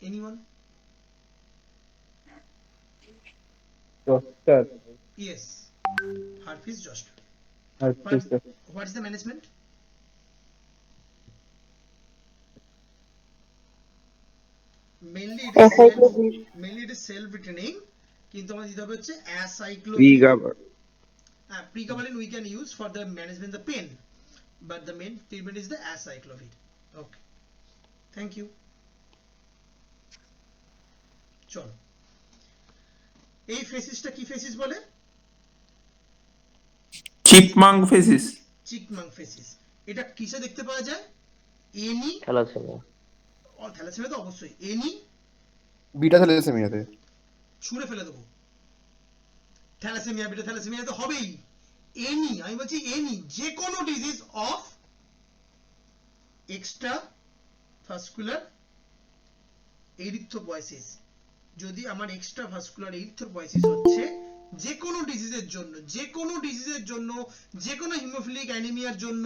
Anyone? Doctor. Yes, herpes zoster. Herpes. What is the management? Mainly it is self-retaining, কিন্তু আমাদের দিতে হবে হচ্ছে acyclovir. Pregabalin we can use for the management the pain, but the main treatment is the acyclovir. Okay, thank you. চলো, এই ফেসিসটা কি ফেসিস বলে? চিপমাঙ্ক ফেসিস। চিকমাঙ্ক ফেসিস। এটা কিসে দেখতে পাওয়া যায়? এনি থ্যালাসেমিয়া তো অবশ্যই, এনি বিটা থ্যালাসেমিয়াতে ছুঁড়ে ফেলে দেবো। থ্যালাসেমিয়া, বিটা থ্যালাসেমিয়া তো হবেই। এনি, আমি বলছি এনি, যে কোনো disease of extra vascular erythropoiesis. যদি আমার এক্সট্রা ভাস্কুলার এরিথ্রোপয়েসিস হচ্ছে যে কোনো ডিজিজের জন্য, যে কোনো হিমোফিলিক অ্যানিমিয়ার জন্য,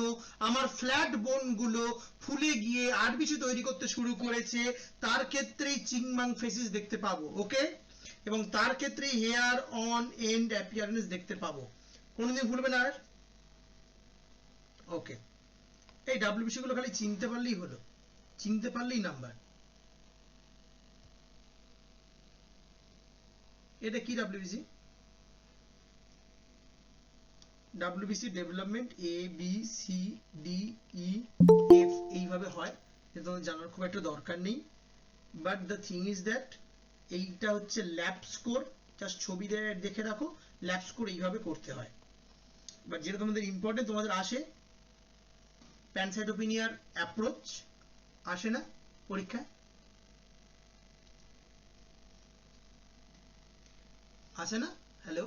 আমার ফ্ল্যাট বোন গুলো ফুলে গিয়ে আরবিসি তৈরি করতে শুরু করেছে, তার ক্ষেত্রেই চিকমাঙ্ক ফেসিস দেখতে পাবো। ওকে, এবং তার ক্ষেত্রে হেয়ার অন এন্ড অ্যাপিয়ারেন্স দেখতে পাবো, কোনোদিন ভুলবে না আর। ওকে, এই ডাব্লিউবিসি গুলো খালি চিনতে পারলেই হলো, চিনতে পারলেই নাম্বার। এটা কি ডাব্লিউবিসি? ডাব্লিউবিসি ডেভেলপমেন্ট ABCDEF এইভাবে হয়, এটা তোমাদের জানার খুব একটা দরকার নেই। But the thing is that এইটা হচ্ছে ল্যাব স্কোর, জাস্ট ছবি দেখে রাখো, ল্যাব স্কোর এইভাবে করতে হয়। বাট যেটা তোমাদের ইম্পর্টেন্ট, তোমাদের আসে প্যানসাইটোপিনিয়ার অ্যাপ্রোচ, আসে না পরীক্ষায়? আসে না? হ্যালো,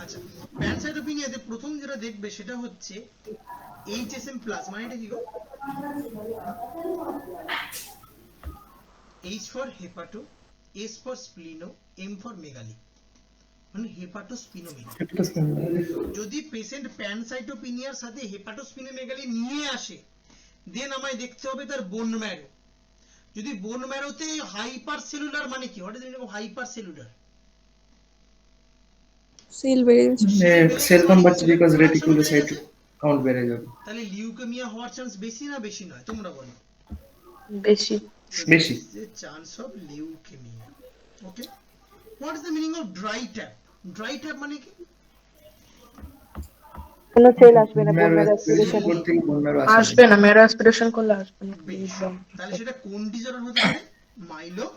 আচ্ছা, প্যানসাইটোপিনিয়াতে প্রথম যেটা দেখবে সেটা হচ্ছে HSM প্লাস, মানে এটা কি গো? H for hepato, S for spleno, M for megaly, মানে হেপাটোস্পিনোমেগালি। যদি পেশেন্ট প্যানসাইটোপিনিয়ার সাথে হেপাটোস্পিনোমেগালি নিয়ে আসে, দেন আমায় দেখতে হবে তার বোন ম্যারো। যদি বোন ম্যারোতে হাইপার সেলুলার, মানে কি, what is the hypercellular? Cell বেড়ে গেছে। সেল কাউন্ট বাড়ছে বিকজ রেটিকুলোসাইট কাউন্ট বেড়ে যাবে। তাহলে লিউকেমিয়া হওয়ার চান্স বেশি না বেশি নয়, তোমরা বলো? বেশি। বেশি। The chance of leukemia. Okay, what is the meaning of dry tap? Dry tap মানে কি? কোনো সেল আসবে না, বোন ম্যারো আসবে না, ম্যারো অ্যাসপিরেশন করলে আসবে না। বেশ, তাহলে সেটা কোন ডিসঅর্ডার হতে পারে? মাইলো।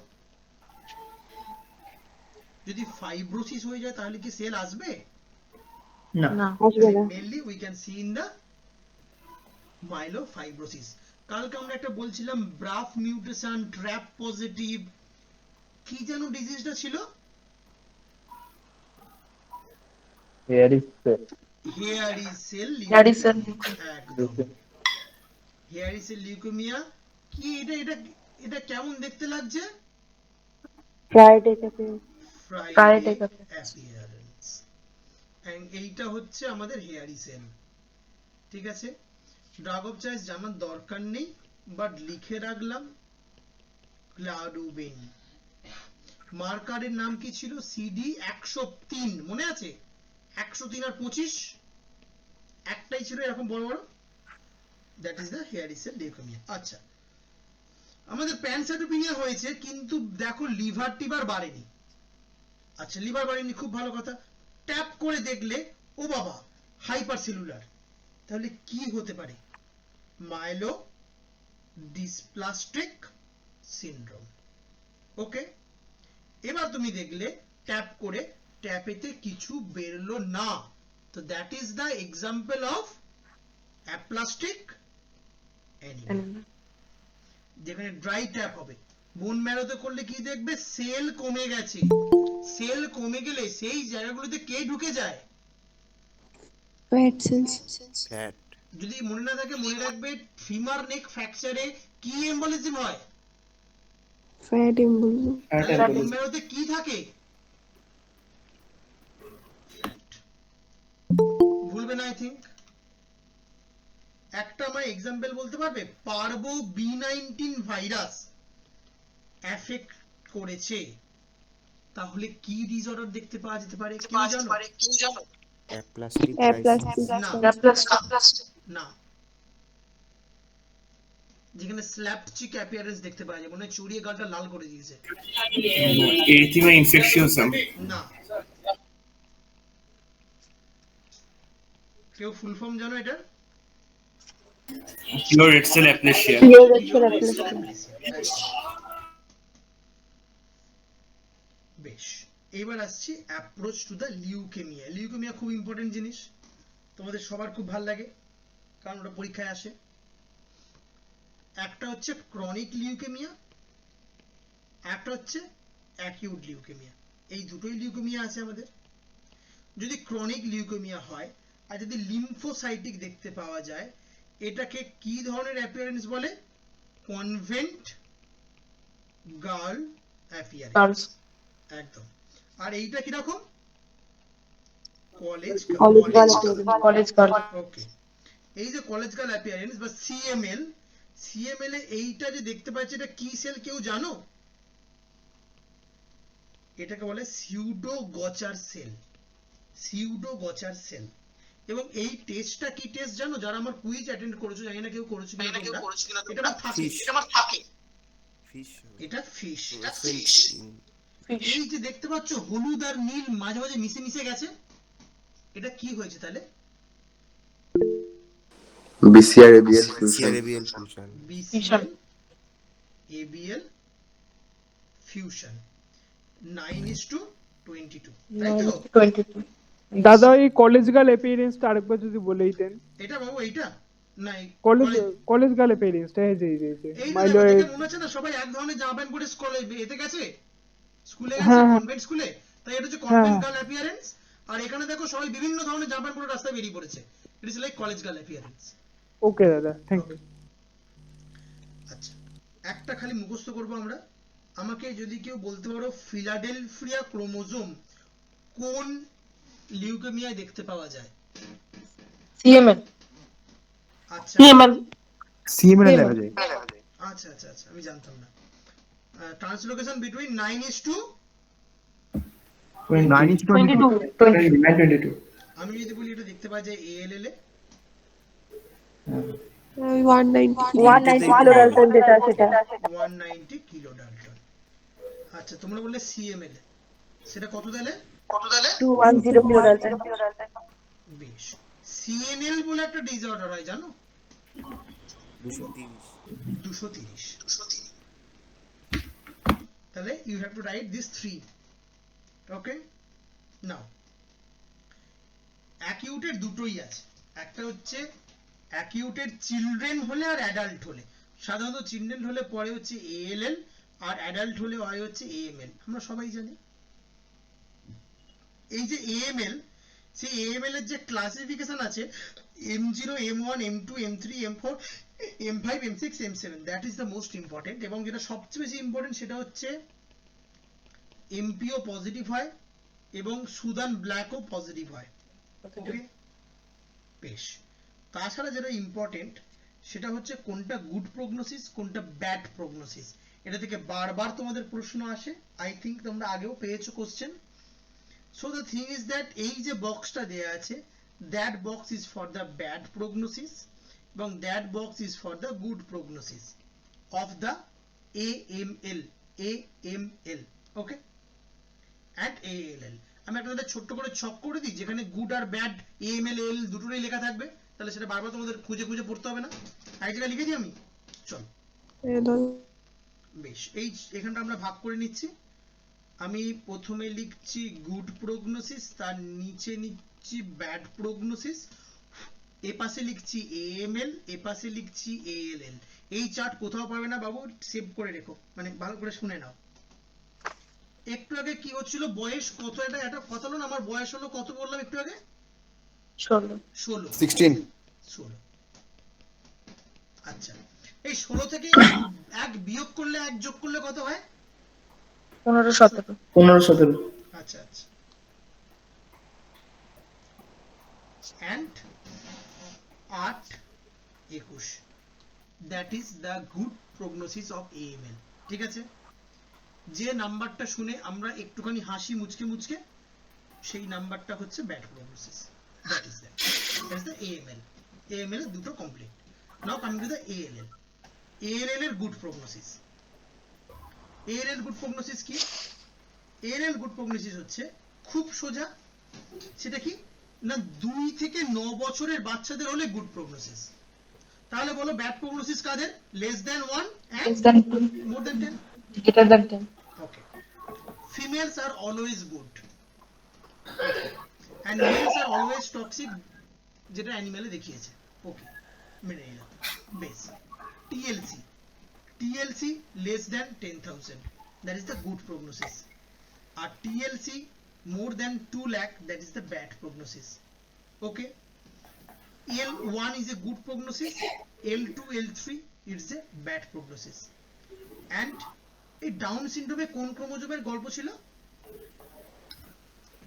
যদি ফাইব্রোসিস হয়ে যায় তাহলে কি সেল আসবে? না, আসবে না। Mainly we can see in the myelofibrosis. কালকে আমরা একটা বলছিলাম ব্রাফ মিউটেশন, ট্র্যাপ পজিটিভ, কি যেন ডিজিজটা ছিল? Hairy cell leukaemia. কি এটা কেমন দেখতে লাগছে? ফ্রাইডে থেকে ফ্রাইডে অ্যাপিয়ারেন্স, এন্ড এইটা হচ্ছে আমাদের হেয়ারি সেল। ঠিক আছে, ড্রাগ অফ চয়েস জানার দরকার নেই, বাট লিখে রাখলাম ক্লাডুবেন। মার্কারের নাম কি ছিল? সিডি 103, মনে আছে? 103 আর 25 একটাই ছিল এরকম বড় বড়, that is the hairy cell leukaemia. আচ্ছা, আমাদের প্যানসাইটোপিনিয়া হয়েছে কিন্তু দেখো লিভার টিভার বাড়েনি। আচ্ছা, লিভার বাড়েনি, খুব ভালো কথা। ট্যাপ করে দেখলে ও বাবা হাইপার সেলুলার, তাহলে কি হতে পারে? মাইলো ডিসপ্লাস্টিক সিনড্রোম। ওকে, এবার তুমি দেখলে ট্যাপ করে ট্যাপেতে কিছু বেরলো না, তো that is the example of aplastic anaemia. যেখানে ড্রাই ট্যাপ হবে। বোন ম্যারোতে করলে কি দেখবে? সেল কমে গেছে। সেল কমে গেলে সেই জায়গাগুলোতে কে ঢুকে যায়? Fat cells. ফ্যাট। যদি মনে না থাকে মনে রাখবে, ফিমার নেক ফ্র্যাকচারে কি এম্বলিজম হয়? Fat embolism. বোন ম্যারোতে কি থাকে? ভুলবে না, আই থিঙ্ক। একটা আমার এক্সাম্পল বলতে পারবে? পারবো B19 ভাইরাস এফেক্ট করেছে, তাহলে কি ডিসঅর্ডার দেখতে পাওয়া যেতে পারে? কেউ জানো? অ্যাপ্লাস্টিক না, যেখানে স্ল্যাপড চিক অ্যাপিয়ারেন্স দেখতে পাওয়া যায়, মনে হয় চড়িয়ে গালটা লাল করে দিয়েছে। Erythema infectiosum. না, কেউ ফুল ফর্ম জানো এটা? Pure red cell aplasia. বেশ, এবার আসছি approach to the leukaemia. Leukaemia খুব ইম্পর্টেন্ট জিনিস, তোমাদের সবার খুব ভালো লাগে কারণ ওটা পরীক্ষায় আসে। একটা হচ্ছে ক্রনিক লিউকেমিয়া, একটা হচ্ছে অ্যাকিউট লিউকেমিয়া। এই দুটোই লিউকেমিয়া আছে আমাদের। যদি ক্রনিক লিউকেমিয়া হয় আর যদি লিম্ফোসাইটিক দেখতে পাওয়া যায়, এটাকে কি ধরনের অ্যাপিয়ারেন্স বলে? Convent girl appearance. একদম। আর এইটা কি রকম? College girl. ওকে, এই যে কলেজ গার্ল অ্যাপিয়ারেন্স বা সিএমএল, সিএমএল এ এইটা যে দেখতে পাচ্ছি, এটা কি সেল কেউ জানো? এটাকে বলে pseudo Gaucher cell. Pseudo Gaucher cell. এবং এই টেস্টটা কি টেস্ট জানো? যারা আমার কুইজ অ্যাটেন্ড করেছো, জানি না কেউ করেছো কিনা তোমরা, এটা আমার থাকে, এটা ফিশ। এই যে দেখতে পাচ্ছ হলুদ আর নীল মাঝে মাঝে মিশে মিশে গেছে, এটা কি হয়েছে তাহলে? BCR ABL fusion। BCR ABL fusion 9:22, তাই তো? 22। দাদা এই কলেজ গার্ল অ্যাপিয়ারেন্সটা আরেকবার যদি বলেই দেন। এটা বাবু এইটা না, কলেজ গার্ল অ্যাপিয়ারেন্সটা এই যে এই মাইলো দেখে মনে হচ্ছে না সবাই এক ধরনের জামা প্যান্ট পরে এতে গেছে, স্কুলে গেছে, কনভেন্ট স্কুলে, তাই এটা হচ্ছে কনভেন্ট গার্ল অ্যাপিয়ারেন্স। আর এখানে দেখো সবাই বিভিন্ন ধরনের জামা প্যান্ট পরে রাস্তায় বেরিয়ে পড়েছে, it is like college girl appearance. Okay দাদা, থ্যাংক ইউ। আচ্ছা, একটা খালি মুখস্থ করবো আমরা। আমাকে যদি কেউ বলতে পারো ফিলাডেলফিয়া ক্রোমোজোম কোন লিউকেমিয়ায় দেখতে পাওয়া যায়? সিএমএল। আচ্ছা, সিএমএল দেখা যায়। আচ্ছা আচ্ছা আচ্ছা, আমি জানতাম না। Translocation between 9:22। 22। আমি যদি বলি এটা দেখতে পাওয়া যায় ALL এ 190 কিলোডালটন যেটা সেটা 190 কিলোডালটন। আচ্ছা, তোমরা বললে CML এ সেটা কত দিলে? 210 কিলোডালটন। বেশ, CNL বলে একটা ডিসঅর্ডার হয় জানো? 230। তাহলে you have to write this 3। Okay, now অ্যাকিউটের দুটোই আছে। একটা হচ্ছে অ্যাকিউটের চিলড্রেন হলে আর অ্যাডাল্ট হলে। সাধারণত চিলড্রেন হলে পরে হচ্ছে ALL আর অ্যাডাল্ট হলে হয় হচ্ছে AML, আমরা সবাই জানি। এই যে AML, সেই AML এর যে ক্লাসিফিকেশন আছে M0, M1, M2, M3, M4, M5, M6, M7, that is the most important. এবং যেটা সবচেয়ে বেশি ইম্পর্টেন্ট সেটা হচ্ছে এমপিও পজিটিভ হয় এবং সুদান ব্ল্যাকও পজিটিভ হয়। ওকে, বেশ। তাছাড়া যেটা ইম্পর্টেন্ট সেটা হচ্ছে কোনটা গুড প্রগনোসিস কোনটা ব্যাড প্রগনোসিস, এটা থেকে বারবার তোমাদের প্রশ্ন আসে। আই থিঙ্ক তোমরা আগেও পেয়েছো question. So the thing is that এই যে বক্সটা দেয়া আছে, that box is for the bad prognosis এবং that box is for the good prognosis of the AML, okay, and ALL। আমি একটা ছোট্ট করে ছক করে দিই যেখানে গুড আর ব্যাড AML AL দুটোরই লেখা থাকবে, তাহলে সেটা বারবার তোমাদের খুঁজে খুঁজে পড়তে হবে না। এক জায়গায় লিখে দিই আমি, চলো। বেশ, এই এখানটা আমরা ভাগ করে নিচ্ছি। আমি প্রথমে লিখছি গুড প্রগনোসিস, তার নিচে নিচ্ছি ব্যাড প্রগনোসিস, এ পাশে লিখছি AML, এ পাশে লিখছি ALL। এই চার্ট কোথাও পাবে না বাবু, সেভ করে রেখো, মানে ভালো করে শুনে নাও। একটু আগে কি হচ্ছিল, বয়স কত, এটা কথা হলো না, আমার বয়স হলো কত বললাম একটু আগে, 16। আচ্ছা, এই 16 থেকে এক বিয়োগ করলে এক যোগ করলে কত হয়? 15-17। আচ্ছা আচ্ছা, and 8-21, that is the good prognosis of AML। ঠিক আছে, যে নাম্বারটা শুনে আমরা একটুখানি হাসি মুচকে মুচকে, সেই নাম্বারটা হচ্ছে bad prognosis. that is the AML এর দুটো complete. Now coming to the ALL এর good prognosis. ALL good prognosis কি? ALL গুড প্রগনোসিস হচ্ছে খুব সোজা, সেটা কি না 2 থেকে 9 বছরের বাচ্চাদের হলে গুড প্রগনোসিস। তাহলে বলো ব্যাড প্রগনোসিস কাদের? Less than 1 and more than 10, Greater than 10. okay. Females are always good and males are always toxic, যেটা অ্যানিমেলে দেখিয়েছে। ওকে, মেনে নিলাম, বেশ। TLC less than 10,000, that is the good prognosis, আর TLC more than 2 lakh, that is the bad prognosis. Okay, L1 is a good prognosis, L2 L3 it's a bad prognosis. And এই down সিনড্রোমে কোন ক্রোমোজোমের গল্প ছিল?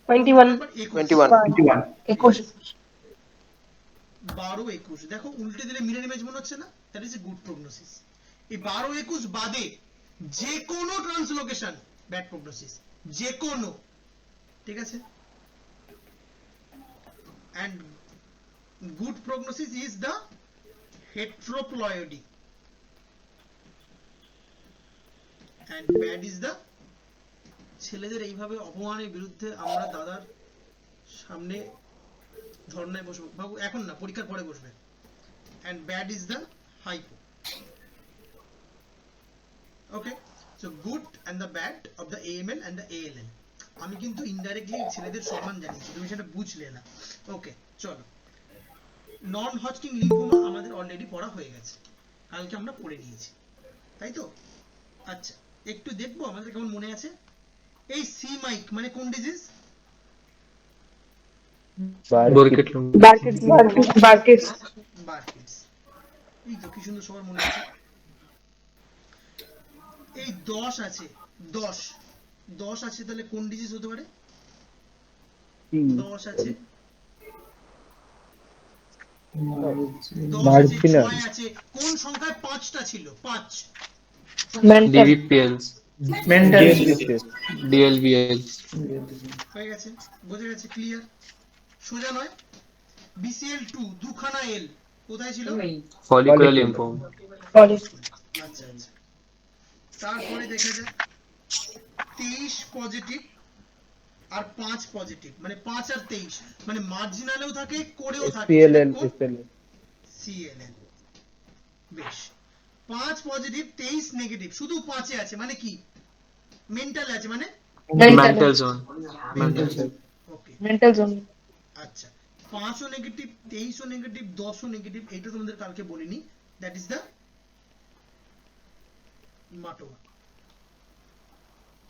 21 12-21, দেখো উল্টে দিলে mirror image মনে হচ্ছে না? That is a good prognosis. এই 12-21 বাদে যে কোনো ট্রান্সলোকেশন ব্যাড প্রগনোসিস, যে কোনো, ঠিক আছে। and good prognosis is the heteroploidy and bad is the, ছেলেদের এইভাবে অপমানের বিরুদ্ধে আমরা দাদার সামনে ধর্নায় বসবো বাবু, এখন না, পরীক্ষার পরে বসবে। and bad is the hypo, okay. so good and the bad of the AML and the ALL, আমি কিন্তু ইনডাইরেক্টলি ছেলেদের সম্মান জানিয়েছি, তুমি সেটা বুঝলে না। ওকে, চলো। নন হজকিং লিম্ফোমা আমাদের অলরেডি পড়া হয়ে গেছে, কালকে আমরা পড়ে নিয়েছি, তাই তো? আচ্ছা, একটু দেখবো আমাদের কেমন মনে আছে। এই সি মাইক মানে কোন ডিজিজ? বার্কিটস। এই তো কি সুন্দর সবার মনে আছে। এই 10 আছে, 10 আছে, তাহলে কোন ডিজিজ হতে পারে? 10 আছে, 6 আছে, কোন সংখ্যায় 5টা ছিল? 5 হয়ে গেছে, বোঝা গেছে, ক্লিয়ার, সোজা নয়। BCL2 দুখানা L কোথায় ছিল? ফলিকুলার লিম্ফোম। আচ্ছা আচ্ছা, তারপরে দেখা যায় 23 পজিটিভ আর 5 পজিটিভ, মানে 5 আর 23, মানে মার্জিনালেও থাকে, কোরেও থাকে, CLL। বেশ, 5 পজিটিভ 23 নেগেটিভ, শুধু 5 এ আছে, মানে কি মেন্টালে আছে, মানে mental zone. Okay, Mental zone. আচ্ছা, 5 ও নেগেটিভ, 23 ও নেগেটিভ, 10 ও নেগেটিভ, এটা তোমাদের কালকে বলিনি। দ্যাট ইজ দ্য মাটোমা।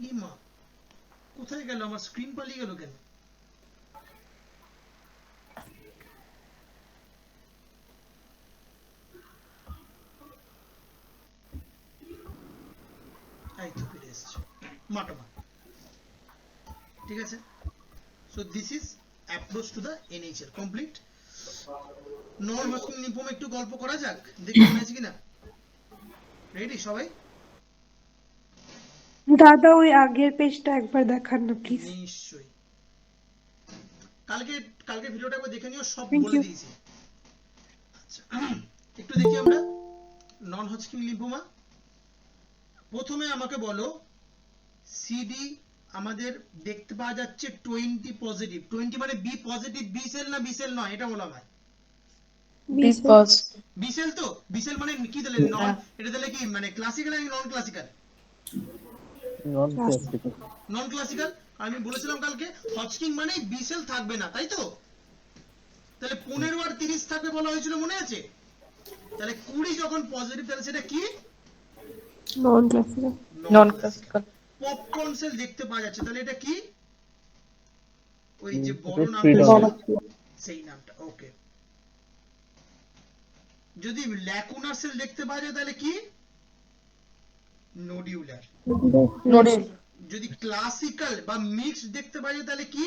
ইমা কোথায় গেল? আমার স্ক্রিন পালিয়ে গেল কেন? এই তো ফিরে এসেছে। মাটোমা ঠিক আছে? So this is approach to the NHL complete. Non Hodgkin lymphoma একটু গল্প করা যাক, দেখি মনে আছে কিনা। রেডি সবাই? দাদা ওই আগের পেজটা একবার দেখান না প্লিজ। নিশ্চয়ই। কালকে ভিডিওটা একবার দেখে নিও, সব Thank বলে you. দিয়েছি। আচ্ছা একটু দেখি আমরা নন হজকিন লিম্ফোমা। প্রথমে আমাকে বলো সিডি আমাদের দেখতে পাওয়া যাচ্ছে 20 পজিটিভ। 20 মানে বি পজিটিভ, বি সেল না বি সেল নয়, এটা বলো আমায়। বি পজ বি সেল তো? বি সেল মানে কি দিলে? নন, এটা দিলে কি মানে ক্লাসিক্যাল নাকি নন ক্লাসিক্যাল? নন ক্লাসিক্যাল। আমি বলেছিলাম কালকে হজকিন মানে বি সেল থাকবে না, তাই তো? তাহলে 15 আর 30 থাকবে বলা হয়েছিল, মনে আছে? তাহলে 20 যখন পজিটিভ তাহলে সেটা কি? নন ক্লাসিক্যাল। নন ক্লাসিক্যাল। পপকর্ন সেল দেখতে পাওয়া যাচ্ছে, তাহলে এটা কি? ওই যে বড় নামটা সেই নামটা। ওকে। যদি ল্যাকুনার সেল দেখতে পাওয়া যায় তাহলে কি? নোডিউলার। নোডুল। যদি ক্লাসিক্যাল বা মিক্সড দেখতে পাওয়া যায় তাহলে কি?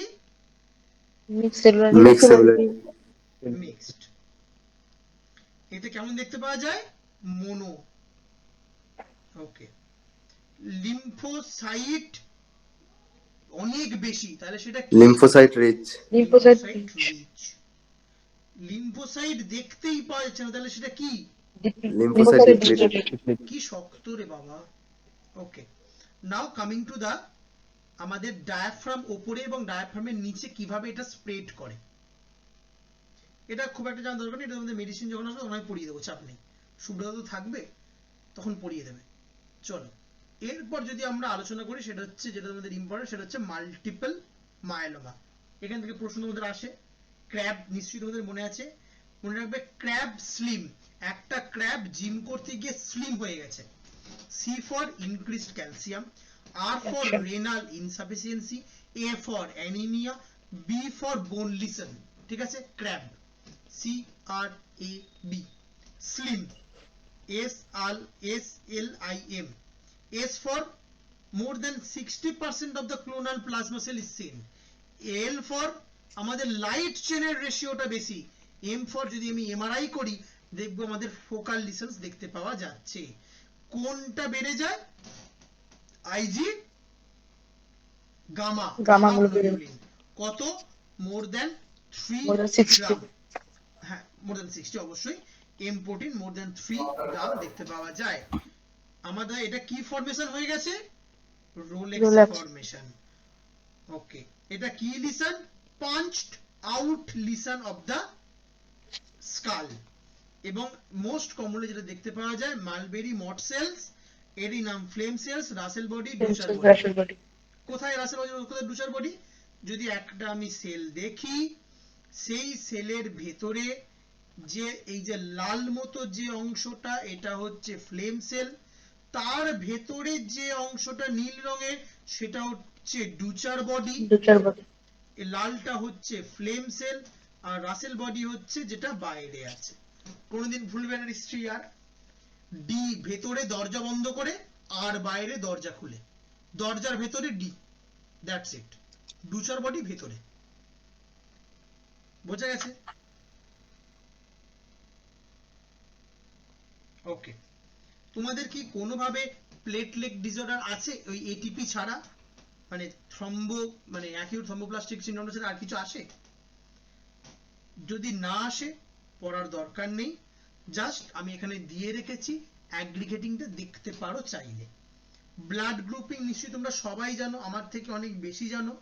মিক্সড। এতে কেমন দেখতে পাওয়া যায়? মোনো। ওকে। লিম্ফোসাইট অনেক বেশি, তাহলে সেটা কি? Lymphocyte rich. Lymphocyte rich. Lymphocyte দেখতেই পাওয়া যাচ্ছে না, তাহলে সেটা কি? Lymphocyte depleted. কি শক্ত রে বাবা। ওকে, নাও কামিং টু দা আমাদের ডায়াফ্রাম ওপরে এবং ডায়াফ্রামের নিচে কিভাবে এটা স্প্রেড করে। এটা খুব একটা জানা দরকার নেই, এটা আমাদের মেডিসিন যখন আসবে তখন আমি পড়িয়ে দেবো, চাপ নেই। সুব্রত তো থাকবে, তখন পড়িয়ে দেবে। চলো এরপর যদি আমরা আলোচনা করি সেটা হচ্ছে, যেটা আমাদের ইম্পর্টেন্ট, সেটা হচ্ছে মাল্টিপল মায়োলোমা। এখান থেকে প্রশ্ন আমাদের আসে। ক্র্যাব নিশ্চয়ই তোমাদের মনে আছে, মনে রাখবে ক্র্যাব স্লিম। একটা ক্র্যাব জিম করতে গিয়ে স্লিম হয়ে গেছে। C for increased calcium, R for renal insufficiency, A for anaemia, B for bone lesion. ঠিক আছে? Crab, C R A B. Slim, S L I M. S for more than 60% of the clonal plasma cell is seen. L for আমাদের light চেনের রেশিওটা বেশি। M for যদি আমি MRI করি দেখবো আমাদের ফোকাল লিসেন্স দেখতে পাওয়া যাচ্ছে। কোনটা বেড়ে যায়? IG gamma. গামা গ্লোবিউলিন কত? মোর দ্যান 3 More than 60 গ্রাম। হ্যাঁ, মোর দ্যান 60 অবশ্যই। এম প্রোটিন মোর দ্যান 3 গ্রাম দেখতে পাওয়া যায়। আমাদের এটা কি ফরমেশন হয়ে গেছে? Rolex formation. ওকে, এটা কি lesion? Punched out lesion of the skull. এবং মোস্ট কমনলি যেটা দেখতে পাওয়া যায় মালবেরি মট সেলস, এরই নাম flame cells, Russell body, Dutcher body. কোথায় রাসেল বডি, কোথায় ডুচার বডি? যদি একটা আমি সেল দেখি, সেই সেলের ভেতরে যে এই যে লাল মতো যে অংশটা, এটা হচ্ছে ফ্লেম সেল। তার ভেতরে যে অংশটা নীল রঙের সেটা হচ্ছে ডুচার বডি। এই লালটা হচ্ছে ফ্লেম সেল, আর রাসেল বডি হচ্ছে যেটা বাইরে আছে। কোনোদিন ভুলবে না নিশ্চয়ই। আর ডি ভেতরে দরজা বন্ধ করে, আর বাইরে দরজা খুলে, দরজার ভেতরে ডি, দ্যাটস ইট। ডুচার বডি ভেতরে। বোঝা গেছে? ওকে, তোমাদের কি কোনোভাবে প্লেটলেট ডিসঅর্ডার আছে ওই এটিপি ছাড়া? মানে থ্রম্বো মানে অ্যাকিউট থ্রম্বোপ্লাস্টিক সিনড্রোম ছাড়া আর কিছু আসে? যদি না আসে পড়ার দরকার নেই, জাস্ট আমি এখানে দিয়ে রেখেছি, অ্যাগ্রিগেটিংটা দেখতে পারো চাইলে। ব্লাড গ্রুপিং নিশ্চয়ই তোমরা সবাই জানো, আমার থেকে অনেক বেশি জানো,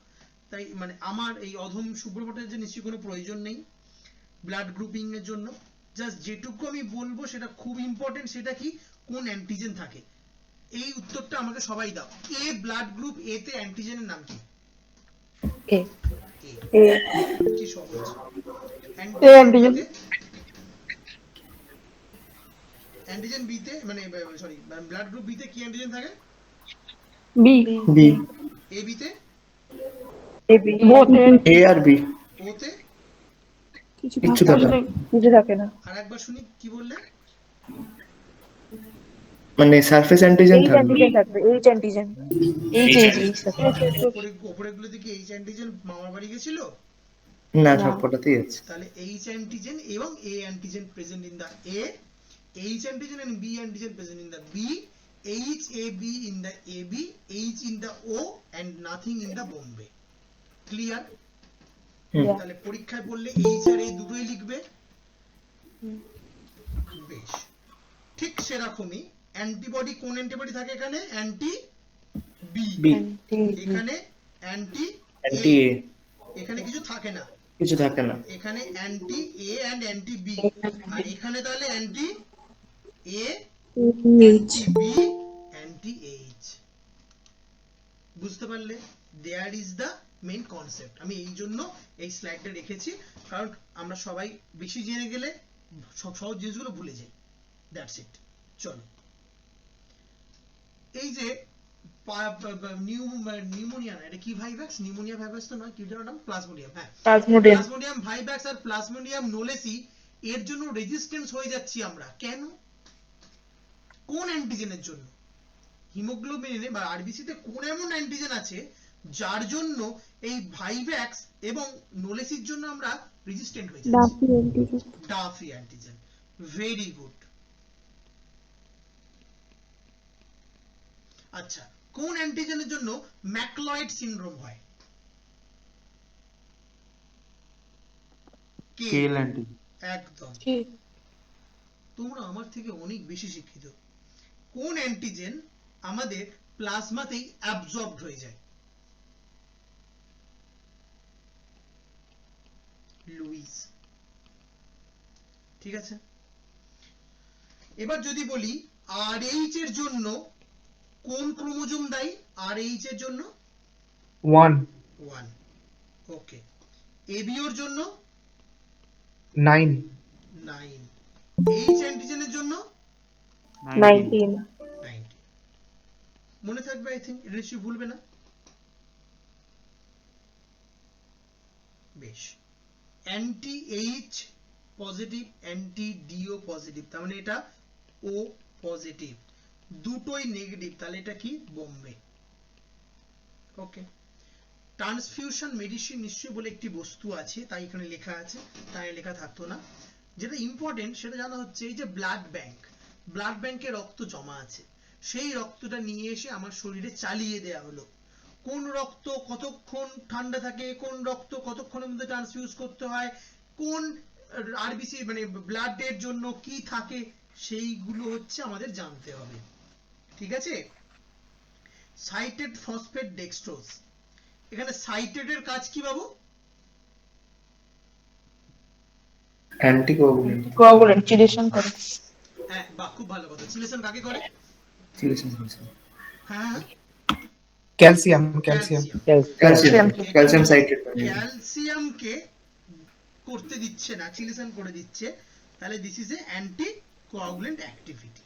তাই মানে আমার এই অধম সুব্রভটের যে নিশ্চয়ই কোনো প্রয়োজন নেই ব্লাড গ্রুপিং এর জন্য। জাস্ট যেটুকু আমি বলবো সেটা খুব ইম্পর্টেন্ট, সেটা কি? কোন অ্যান্টিজেন থাকে। এই উত্তরটা আমাকে সবাই দাও। এ ব্লাড গ্রুপ এ তে অ্যান্টিজেনের নাম কি? কি সহজ। অ্যান্টিজেন বি তে মানে সরি ব্লাড গ্রুপ বি তে কি অ্যান্টিজেন থাকে? B B. এ বি তে? বোথ এ আর বি। ও তে? কিছু থাকে না। আর একবার শুনি কি বললে? মানে সারফেস অ্যান্টিজেন থাকবে। থাকবে এইচ অ্যান্টিজেন ওপরেগুলো দিকে এইচ অ্যান্টিজেন মামার বাড়ি গেছিল, না সবকটাতেই আছে। তাহলে এইচ অ্যান্টিজেন এবং A antigen present in the A, H antigen and B antigen present in the B, HAB in the AB, H in the O and nothing in the Bombay. Clear? তাহলে পরীক্ষায় বললে H R A দুটোই লিখবে। বেশ, ঠিক সেরকমই antibody, কোন antibody থাকে এখানে? অ্যান্টি বি, এখানে অ্যান্টি অ্যান্টি এ এখানে কিছু থাকে না, কিছু থাকে না। এখানে anti A and anti B, আর এখানে তাহলে anti A anti B anti H. বুঝতে পারলে? There is the main concept. আমি এই জন্য এই স্লাইডটা রেখেছি, কারণ আমরা সবাই বেশি জেনে গেলে সব সহজ জিনিসগুলো ভুলে যাই। That's it. চলো, এই যে নিউমোনিয়া, এটা কি ভাইভাক্স? নিউমোনিয়া ভাইভাক্স তো নয়, কি নাম? প্লাজমোডিয়াম। হ্যাঁ, প্লাজমোডিয়াম ভাইভাক্স আর প্লাজমোডিয়াম নোলেসি এর জন্য রেজিস্ট্যান্স হয়ে যাচ্ছি আমরা। কেন? কোন অ্যান্টিজেনের জন্য? হিমোগ্লোবিনে বা আরবিসি তে কোন এমন অ্যান্টিজেন আছে যার জন্য এই ভাইভ্যাক্স এবং নোলেসির জন্য আমরা রেজিস্ট্যান্ট হয়ে যাচ্ছি? Duffy antigen. Very good. আচ্ছা, কোন অ্যান্টিজেনের জন্য ম্যাকলয়েড সিনড্রোম হয়? কেল অ্যান্টিজেন। একদম, তোমরা আমার থেকে অনেক বেশি শিক্ষিত। কোন অ্যান্টিজেন আমাদের প্লাজমাতেই অ্যাবজর্বড হয়ে যায়? লুইস। ঠিক আছে, এবার যদি বলি RH এর জন্য কোন ক্রোমোজোম দায়ী? RH এর জন্য 1 1। ওকে। ABOর জন্য 9 9। H অ্যান্টিজেনের জন্য 19 90। মনে থাকবে, আই থিংক এটা নিশ্চয়ই ভুলবে না। বেশ, anti H positive, anti D positive, তার মানে এটা ও পজিটিভ, দুটোই নেগেটিভ, তাহলে এটা কি? বোম্বে। ওকে। ট্রান্সফিউশন মেডিসিন নিশ্চয়ই বলে একটি বস্তু আছে, তাই এখানে লেখা আছে, তাই লেখা থাকতো না। যেটা ইম্পর্টেন্ট সেটা জানা হচ্ছে এই যে ব্লাড ব্যাংক, ব্লাড ব্যাংকে রক্ত জমা আছে, সেই রক্তটা নিয়ে এসে আমার শরীরে চালিয়ে দেয়া হলো। কোন রক্ত কতক্ষণ ঠান্ডা থাকে, কোন রক্ত কতক্ষণের মধ্যে ট্রান্সফিউজ করতে হয়, কোন আরবিসি মানে ব্লাডের জন্য কি থাকে, সেইগুলো হচ্ছে আমাদের জানতে হবে। ঠিক আছে? সাইটেড ফসফেট ডেক্সট্রোজ, এখানে সাইটেডের কাজ কি বাবু? অ্যান্টিকোয়াগুলেন্ট চিলেশন করে। হ্যাঁ, বাহ, খুব ভালো কথা। চিলেশন কাকে করে? হ্যাঁ, ক্যালসিয়াম ক্যালসিয়াম সাইট্রেট। ক্যালসিয়ামকে করতে দিচ্ছে না, চিলেশন করে দিচ্ছে, তাহলে this is a anti coagulant activity.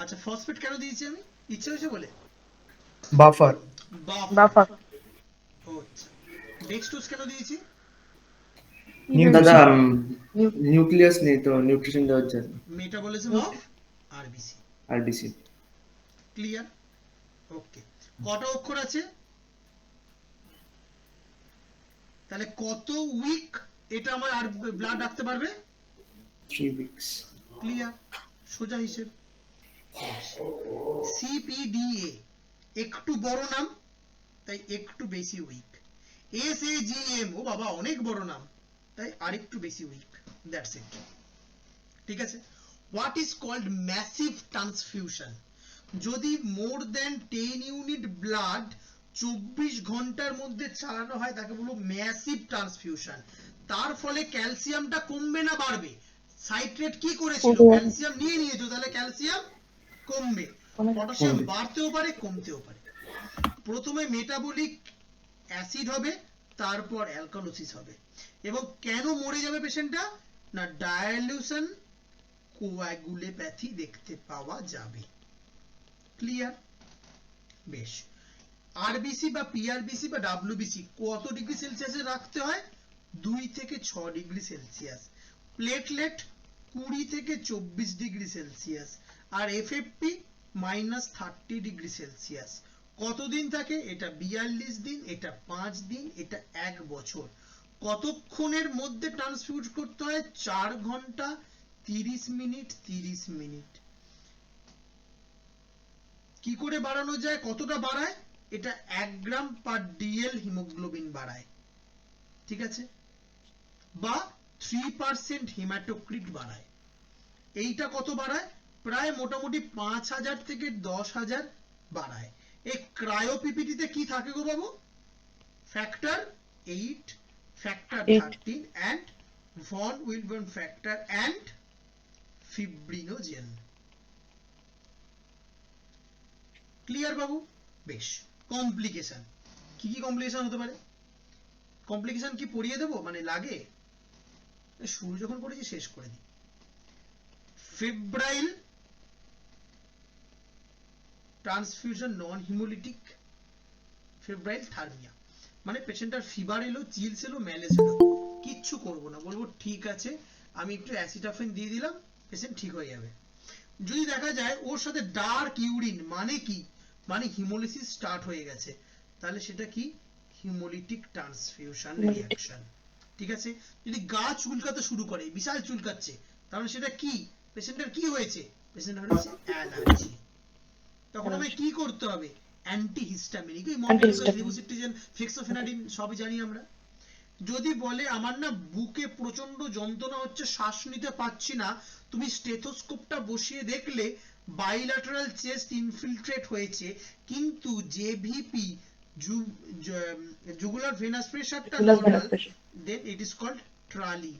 আচ্ছা, ফসফেট কেন দিয়েছি আমি? ইচ্ছে হয়েছে বলে? বাফার আচ্ছা, ডেক্সট্রোজ কেন দিয়েছি? দাদা নিউক্লিয়াস নেই তো নিউট্রিশন দেওয়ার জন্য। Metabolism of RBC. RBC. Clear? Okay. কত অক্ষর আছে? তাহলে কত উইক এটা আমার আর ব্লাড রাখতে পারবে? 3 উইকস। ক্লিয়ার? সোজা হিসেব। CPDA একটু বড় নাম, তাই একটু বেশি উইক। SAGM, ও বাবা অনেক বড় নাম, তাই আরেকটু বেশি উইক। That's it. ঠিক আছে? What is called massive transfusion? যদি মোর দ্যান 10 ইউনিট ব্লাড 24 ঘন্টার মধ্যে চালানো হয় তাকে বলবো ম্যাসিভ ট্রান্সফিউশন। তার ফলে ক্যালসিয়ামটা কমবে না বাড়বে? সাইট্রেট কি করেছিল? ক্যালসিয়াম নিয়ে নিয়েছো, তাহলে ক্যালসিয়াম কমবে। পটাশিয়াম বাড়তেও পারে, কমতেও পারে। প্রথমে মেটাবলিক অ্যাসিড হবে, তারপর অ্যালকালোসিস হবে। এবং কেন মরে যাবে পেশেন্টটা? না, ডায়ালিউশন কোয়াগুলোপ্যাথি দেখতে পাওয়া যাবে। ক্লিয়ার? বেশ। আরবিসি বা পিআরবিসি বা ডাব্লিউবিসি কত ডিগ্রি সেলসিয়াসে রাখতে হয়? 2 থেকে 6 ডিগ্রি সেলসিয়াস। প্লেটলেট 20 থেকে 24 ডিগ্রি সেলসিয়াস। আর এফএফপি -30 ডিগ্রি সেলসিয়াস। কতদিন থাকে? এটা 42 দিন, এটা 5 দিন, এটা 1 বছর। কতক্ষণের মধ্যে ট্রান্সফিউজ করতে হয়? 4 ঘন্টা 30 মিনিট 30 মিনিট। কি করে বাড়ানো যায়? কতটা বাড়ায়? এটা 1 গ্রাম পার ডিএল হিমোগ্লোবিন বাড়ায়, ঠিক আছে, বা 3% হিমাটোক্রিট বাড়ায়। এইটা কত বাড়ায়? প্রায় মোটামুটি 5000 থেকে 10000 বাড়ায়। এই ক্রায়োপিপিটিতে কি থাকে গো বাবু? Factor 8, factor 13 and von Willebrand factor and fibrinogen। Clear বাবু? বেশ। কমপ্লিকেশন কি কি কমপ্লিকেশন হতে পারে? কমপ্লিকেশন কি পড়িয়ে দেবো, মানে লাগে? শুরু যখন করেছি শেষ করে দিই। ফেব্রাইল ট্রান্সফিউশন নন হিমোলিটিক ফেব্রাইল থার্মিয়া, মানে পেশেন্টার ফিভার এলো, চিলস এলো, ম্যালেস এলো, কিচ্ছু করবো না, বলবো ঠিক আছে আমি একটু অ্যাসিটাফিন দিয়ে দিলাম, পেশেন্ট ঠিক হয়ে যাবে। যদি দেখা যায় ওর সাথে ডার্ক ইউরিন, মানে কি? মানে হিমোলিসিস স্টার্ট হয়ে গেছে, তাহলে সেটা কি? হিমোলিটিক ট্রান্সফিউশন রিঅ্যাকশন, ঠিক আছে। যদি গা চুলকাতে শুরু করে, বিশাল চুলকাচ্ছে, তাহলে সেটা কি? পেশেন্টের কি হয়েছে? পেশেন্টের হচ্ছে অ্যালার্জি। তখন আমায় কি করতে হবে? অ্যান্টিহিস্টামিনিক, ওই মন্টেলুকাস, লিভোসিট্রিজিন, ফেক্সোফেনাডিন সবই জানি আমরা। যদি বলে আমার না বুকে প্রচন্ড যন্ত্রণা হচ্ছে, শ্বাস নিতে পারছি না, তুমি স্টেথোস্কোপটা বসিয়ে দেখলে বাইল্যাটারাল চেস্ট ইনফিলট্রেট হয়েছে, কিন্তু জেভিপি জুগুলার ভেনাস প্রেসারটা normal, then it is called TRALI.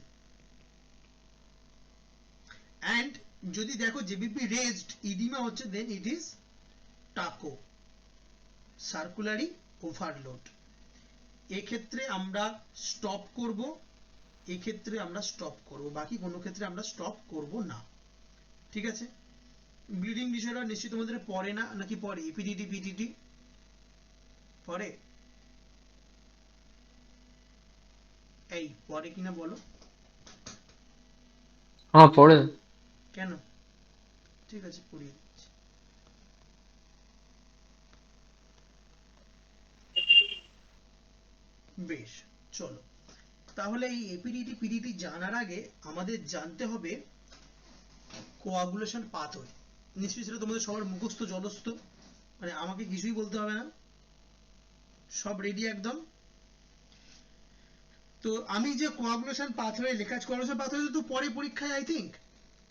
and যদি দেখো জেভিপি রেজড, ইডিমা হচ্ছে, then it is TACO, circulatory overload. এক্ষেত্রে আমরা স্টপ করব, এক্ষেত্রে আমরা স্টপ করব, বাকি কোনো ক্ষেত্রে আমরা স্টপ করব না, ঠিক আছে। ব্লিডিং ডিসঅর্ডার নিশ্চয়ই তোমাদের পড়ে না, নাকি পড়ে? ইপিডিটি পিটিটি পড়ে? এই পড়ে কিনা বলো? हाँ पढ़े। কেন? ঠিক আছে পড়িয়ে দিচ্ছি। বেশ, চলো তাহলে এই এপিডিটি পিডিটি জানার আগে আমাদের জানতে হবে কোয়াগুলেশন পাথওয়ে। নিশ্চয়ই সেটা তোমাদের সবার মুখস্থ জলস্থ, মানে আমাকে কিছুই বলতে হবে না, সব রেডি একদম। তো আমি যে কোয়াগুলেশন পাথওয়ে লেখাচ্ছি, কোয়াগুলেশন পাথওয়ে তো পরে পরীক্ষায় আই থিঙ্ক,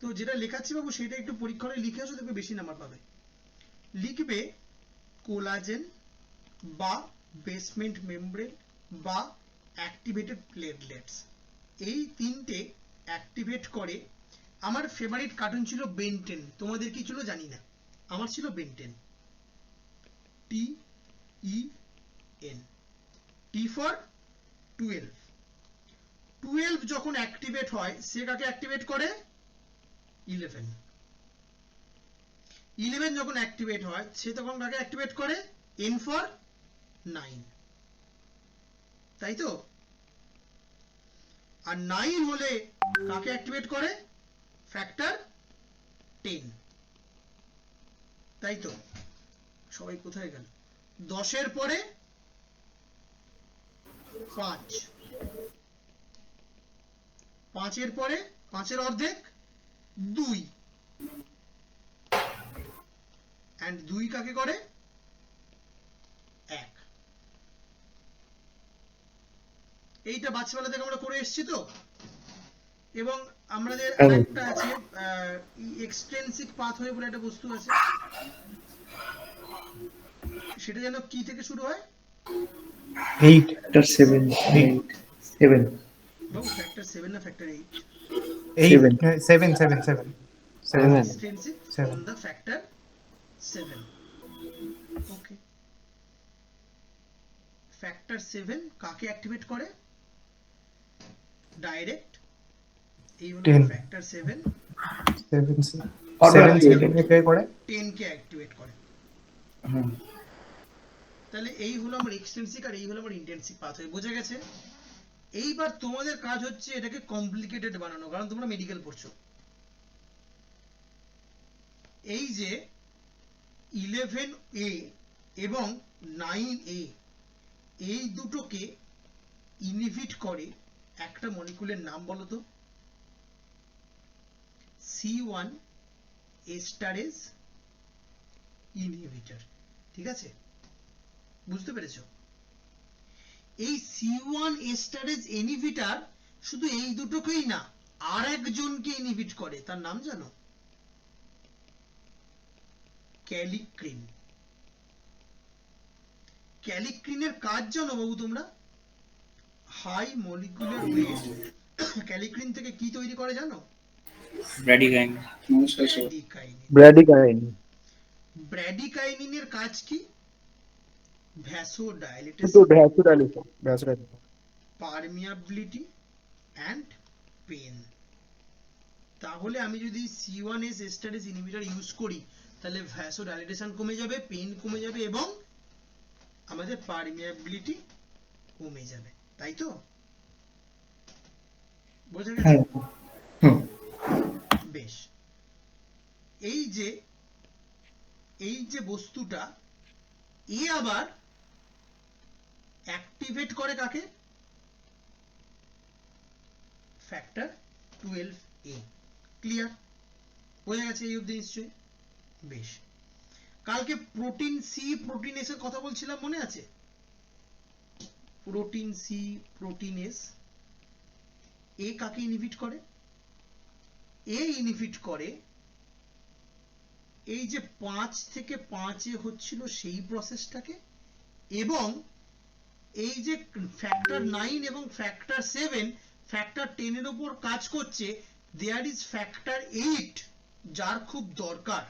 তো যেটা লেখাচ্ছি বাবু সেটা একটু পরীক্ষা হলে লিখে আসো, দেখবে বেশি নাম্বার পাবে। লিখবে কোলাজেন বা বেসমেন্ট মেমব্রেন বা অ্যাক্টিভেটেড প্লেটলেটস, এই তিনটে অ্যাক্টিভেট করে। আমার ফেভারিট কার্টুন ছিল বেনটেন, তোমাদের কি ছিল জানি না, আমার ছিল বেনটেন। TEN, T for 12। 12 যখন অ্যাক্টিভেট হয়, সে কাকে অ্যাক্টিভেট করে? 11। 11 যখন অ্যাক্টিভেট হয়, সে তখন কাকে অ্যাক্টিভেট করে? N ফর 9, তাই তো। আর 9 হলে কাকে অ্যাক্টিভেট করে? ফ্যাক্টর 10, তাই তো। সবাই কোথায় গেল? 10 এর পরে 5, 5 এর পরে 5 এর অর্ধেক 2, and 2 কাকে করে? 1। এইটা বাচ্চাবেলা থেকে আমরা করে এসেছি তো। এবং আমাদের আরেকটা আছে এক্সট্রিনসিক পাথওয়ে বলে একটা বস্তু আছে, সেটা যেন কি থেকে শুরু হয়? 8 ফ্যাক্টর 7 বাবু ফ্যাক্টর 7 না factor 8? 7 Extrinsic on the factor 7, okay। Factor 7 কাকে অ্যাক্টিভেট করে? ডাইরেক্ট, এই হলো ফ্যাক্টর 7 করে 10 কে অ্যাক্টিভেট করে। তাহলে এই হলো আমার এক্সট্রিনসিক আর এই হলো আমার ইন্টেনসিক পাথওয়ে, বোঝা গেছে? এইবার তোমাদের কাজ হচ্ছে এটাকে কমপ্লিকেটেড বানানো, কারণ তোমরা মেডিকেল পড়ছো। এই যে 11A এবং 9A এই দুটোকে ইনহিবিট করে একটা মলিকুলের নাম বলো তো? C1 esterase inhibitor. ঠিক আছে, বুঝতে পেরেছো? এই C1 এস্টারেজ ইনহিবিটর শুধু এই দুটোকেই না, আর একজনকে ইনহিবিট করে, তার নাম জানো? ক্যালিক্রিন। ক্যালিক্রিনের কাজ জানো বাবু তোমরা? High molecular weight. ক্যালিক্রিন থেকে কি তৈরি করে জানো? Bradykinin. ব্র্যাডিকাইনিন। ব্র্যাডিকাইনিনের কাজ কি? Vasodilatation, permeability and pain. তাহলে আমি যদি C1s এস্টারেজ ইনহিবিটর ইউজ করি তাহলে ভ্যাসোডাইলেটেশন কমে যাবে, পেন কমে যাবে এবং আমাদের পারমিয়াবিলিটি কমে যাবে, তাই তো? বোঝা গেছে? বেশ। এই যে বস্তুটা এ আবার অ্যাক্টিভেট করে কাকে? Factor 12A। ক্লিয়ার? বোঝা গেছে এই অবধি নিশ্চয়ই? বেশ। কালকে প্রোটিন সি প্রোটিন এস এর কথা বলছিলাম, মনে আছে? প্রোটিন সি প্রোটিন এস এ কাকে ইনহিবিট করে? এ ইনহিবিট করে এই যে 5 থেকে 5A হচ্ছিল সেই প্রসেসটাকে, এবং এই যে ফ্যাক্টর 9 এবং ফ্যাক্টর 7 ফ্যাক্টর 10 এর উপর কাজ করছে, দেয়ার ইজ ফ্যাক্টর 8 যার খুব দরকার,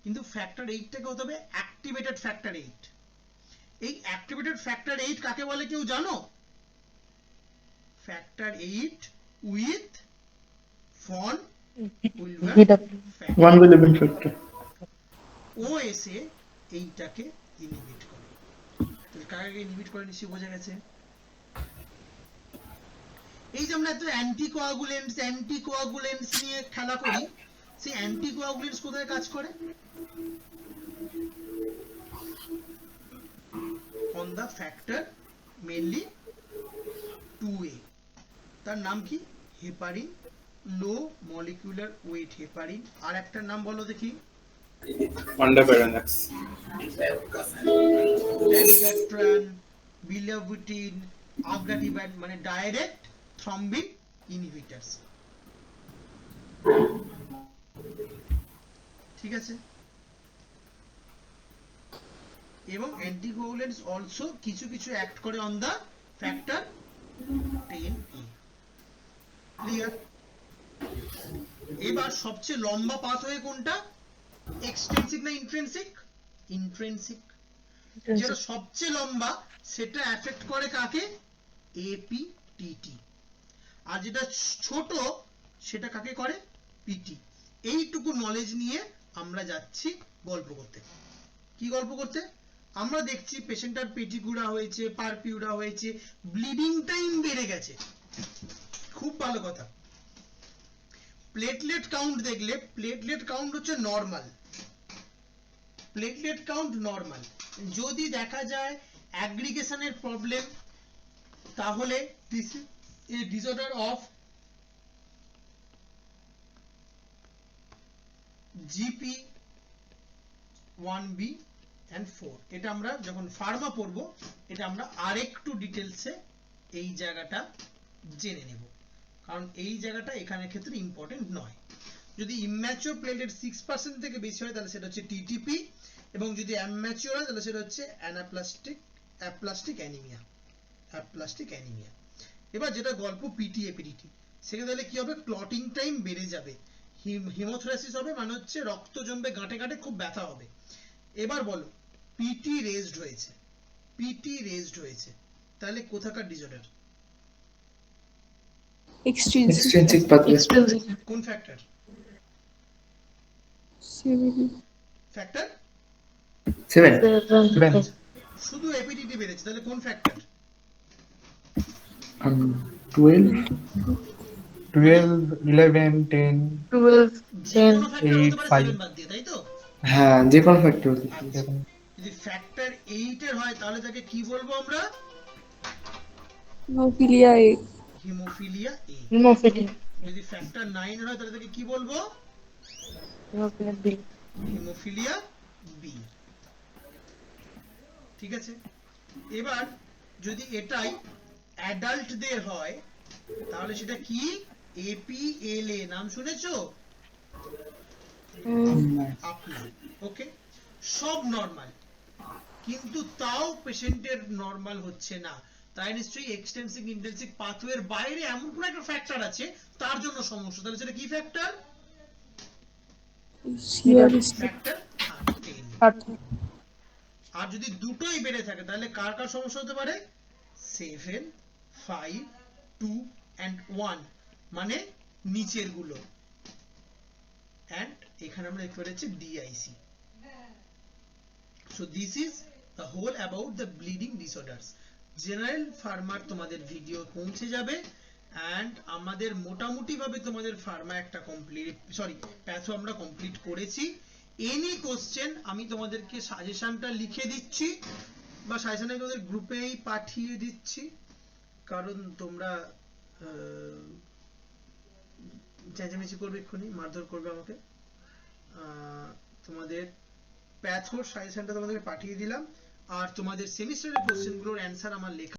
কিন্তু ফ্যাক্টর 8টাকে হতে হবে অ্যাক্টিভেটেড ফ্যাক্টর 8। এই অ্যাক্টিভেটেড ফ্যাক্টর 8 কাকে বলে কেউ জানো? Factor 8 with von Von Willebrand factor. ও এসে এইটাকে ইনহিবিট করে। তাহলে কাকে ইনহিবিট করে নিশ্চয়ই বোঝা গেছে? এই যে আমরা এত অ্যান্টিকোয়াগুলেন্টস নিয়ে খেলা করি, সেই অ্যান্টিকোয়াগুলেন্টস কোথায় কাজ করে? On the factor mainly 2A। তার নাম কি? Heparin, low molecular weight heparin. আর একটা নাম বলো দেখি। Fondaparinux. ড্যানিগাট্রান, বিলাবুটিন, আগ্রাটিবান, মানে ডাইরেক্ট থ্রম্বিন ইনহিবিটরস। ঠিক আছে? এবং অ্যান্টিকোয়াগুলেন্টস অলসো কিছু কিছু অ্যাক্ট করে on the factor 10A। Clear? এবার সবচেয়ে লম্বা পাথওয়ে কোনটা? এক্সটেনসিভ না ইন্ট্রিনসিক? ইন্ট্রিনসিক। যেটা সবচেয়ে লম্বা সেটা এফেক্ট করে কাকে? এপিটিটি। আর যেটা ছোট সেটা কাকে করে? পিটি। এইটুকু নলেজ নিয়ে আমরা যাচ্ছি গল্প করতে। কি গল্প করতে? আমরা দেখছি পেশেন্টার পেটিকুড়া হয়েছে, পারপিউরা হয়েছে, ব্লিডিং টাইম বেড়ে গেছে। খুব ভালো কথা। প্লেটলেট কাউন্ট দেখলে, প্লেটলেট কাউন্ট হচ্ছে নরমাল। Platelet count normal. যদি দেখা যায় অ্যাগ্রিগেশনের প্রবলেম, তাহলে this is a disorder of GP 1B and 4। এটা আমরা যখন ফার্মা পড়বো এটা আমরা আরেকটু ডিটেলসে এই জায়গাটা জেনে নেব, কারণ এই জায়গাটা এখানের ক্ষেত্রে ইম্পর্টেন্ট নয়। যদি ইম্যাচিওর প্লেটলেট 6% থেকে বেশি হয় তাহলে সেটা হচ্ছে টিটিপি, এবং যদি অ্যাম্যাচিওর হয় তাহলে সেটা হচ্ছে অ্যাপ্লাস্টিক অ্যানিমিয়া। এবার যেটা গল্প পিটি এপিডিটি, সেখানে তাহলে কি হবে? ক্লটিং টাইম বেড়ে যাবে, হিমোথ্রাইসিস হবে, মানে হচ্ছে রক্ত জমবে গাঁটে গাঁটে, খুব ব্যথা হবে। এবার বলো পিটি রেজড হয়েছে, তাহলে কোথাকার ডিসঅর্ডার? Extrinsic pathway. কোন ফ্যাক্টর? ফ্যাক্টর 7. শুধু এপিডিটি বেড়েছে, তাহলে কোন ফ্যাক্টর? 12, 11, 10, 12, 10, 8, 5 বাদ দিয়ে, তাই তো? হ্যাঁ যে কোনো ফ্যাক্টর হতে পারে। আচ্ছা, যদি ফ্যাক্টর 8 এর হয় তাহলে তাকে কি বলবো আমরা? Hemophilia A. Hemophilia A. Hemophilia. যদি ফ্যাক্টর 9 এর হয় তাহলে তাকে কি বলবো? Hemophilia B. Hemophilia B. ঠিক আছে, এবার যদি এটাই অ্যাডাল্টদের হয় তাহলে সেটা কি? এপিএলএ। নাম শুনেছো? আপনার ওকে, সব নরমাল, কিন্তু তাও পেশেন্টের নরমাল হচ্ছে না, তাই নিশ্চয়ই এক্সটেন্সিভ ইন্টেন্সিভ পাথওয়ের বাইরে এমন কোনো একটা ফ্যাক্টর আছে তার জন্য সমস্যা। তাহলে সেটা কি ফ্যাক্টর? ফ্যাক্টর 13। আর যদি দুটোই বেড়ে থাকে তাহলে কার কার সমস্যা হতে পারে? 7, 5, 2 and 1, মানে নিচের গুলো। and এখানে আমরা দেখতে পাচ্ছি DIC. so this is the whole about the bleeding disorders. General farmer তোমাদের ভিডিও পৌঁছে যাবে, and আমাদের মোটামুটি ভাবে তোমাদের ফার্মা একটা কমপ্লিট, সরি প্যাথো আমরা কমপ্লিট করেছি। এনি কোশ্চেন আমি তোমাদেরকে সাজেশনটা লিখে দিচ্ছি, বা সাজেশনটা তোমাদের গ্রুপেই পাঠিয়ে দিচ্ছি, কারণ তোমরা চেঁচামেচি করবে, এক্ষুনি মারধর করবে আমাকে। তোমাদের প্যাথোর সাজেশনটা তোমাদেরকে পাঠিয়ে দিলাম, আর তোমাদের সেমিস্টারের কোশ্চেনগুলোর অ্যান্সার আমার লেখা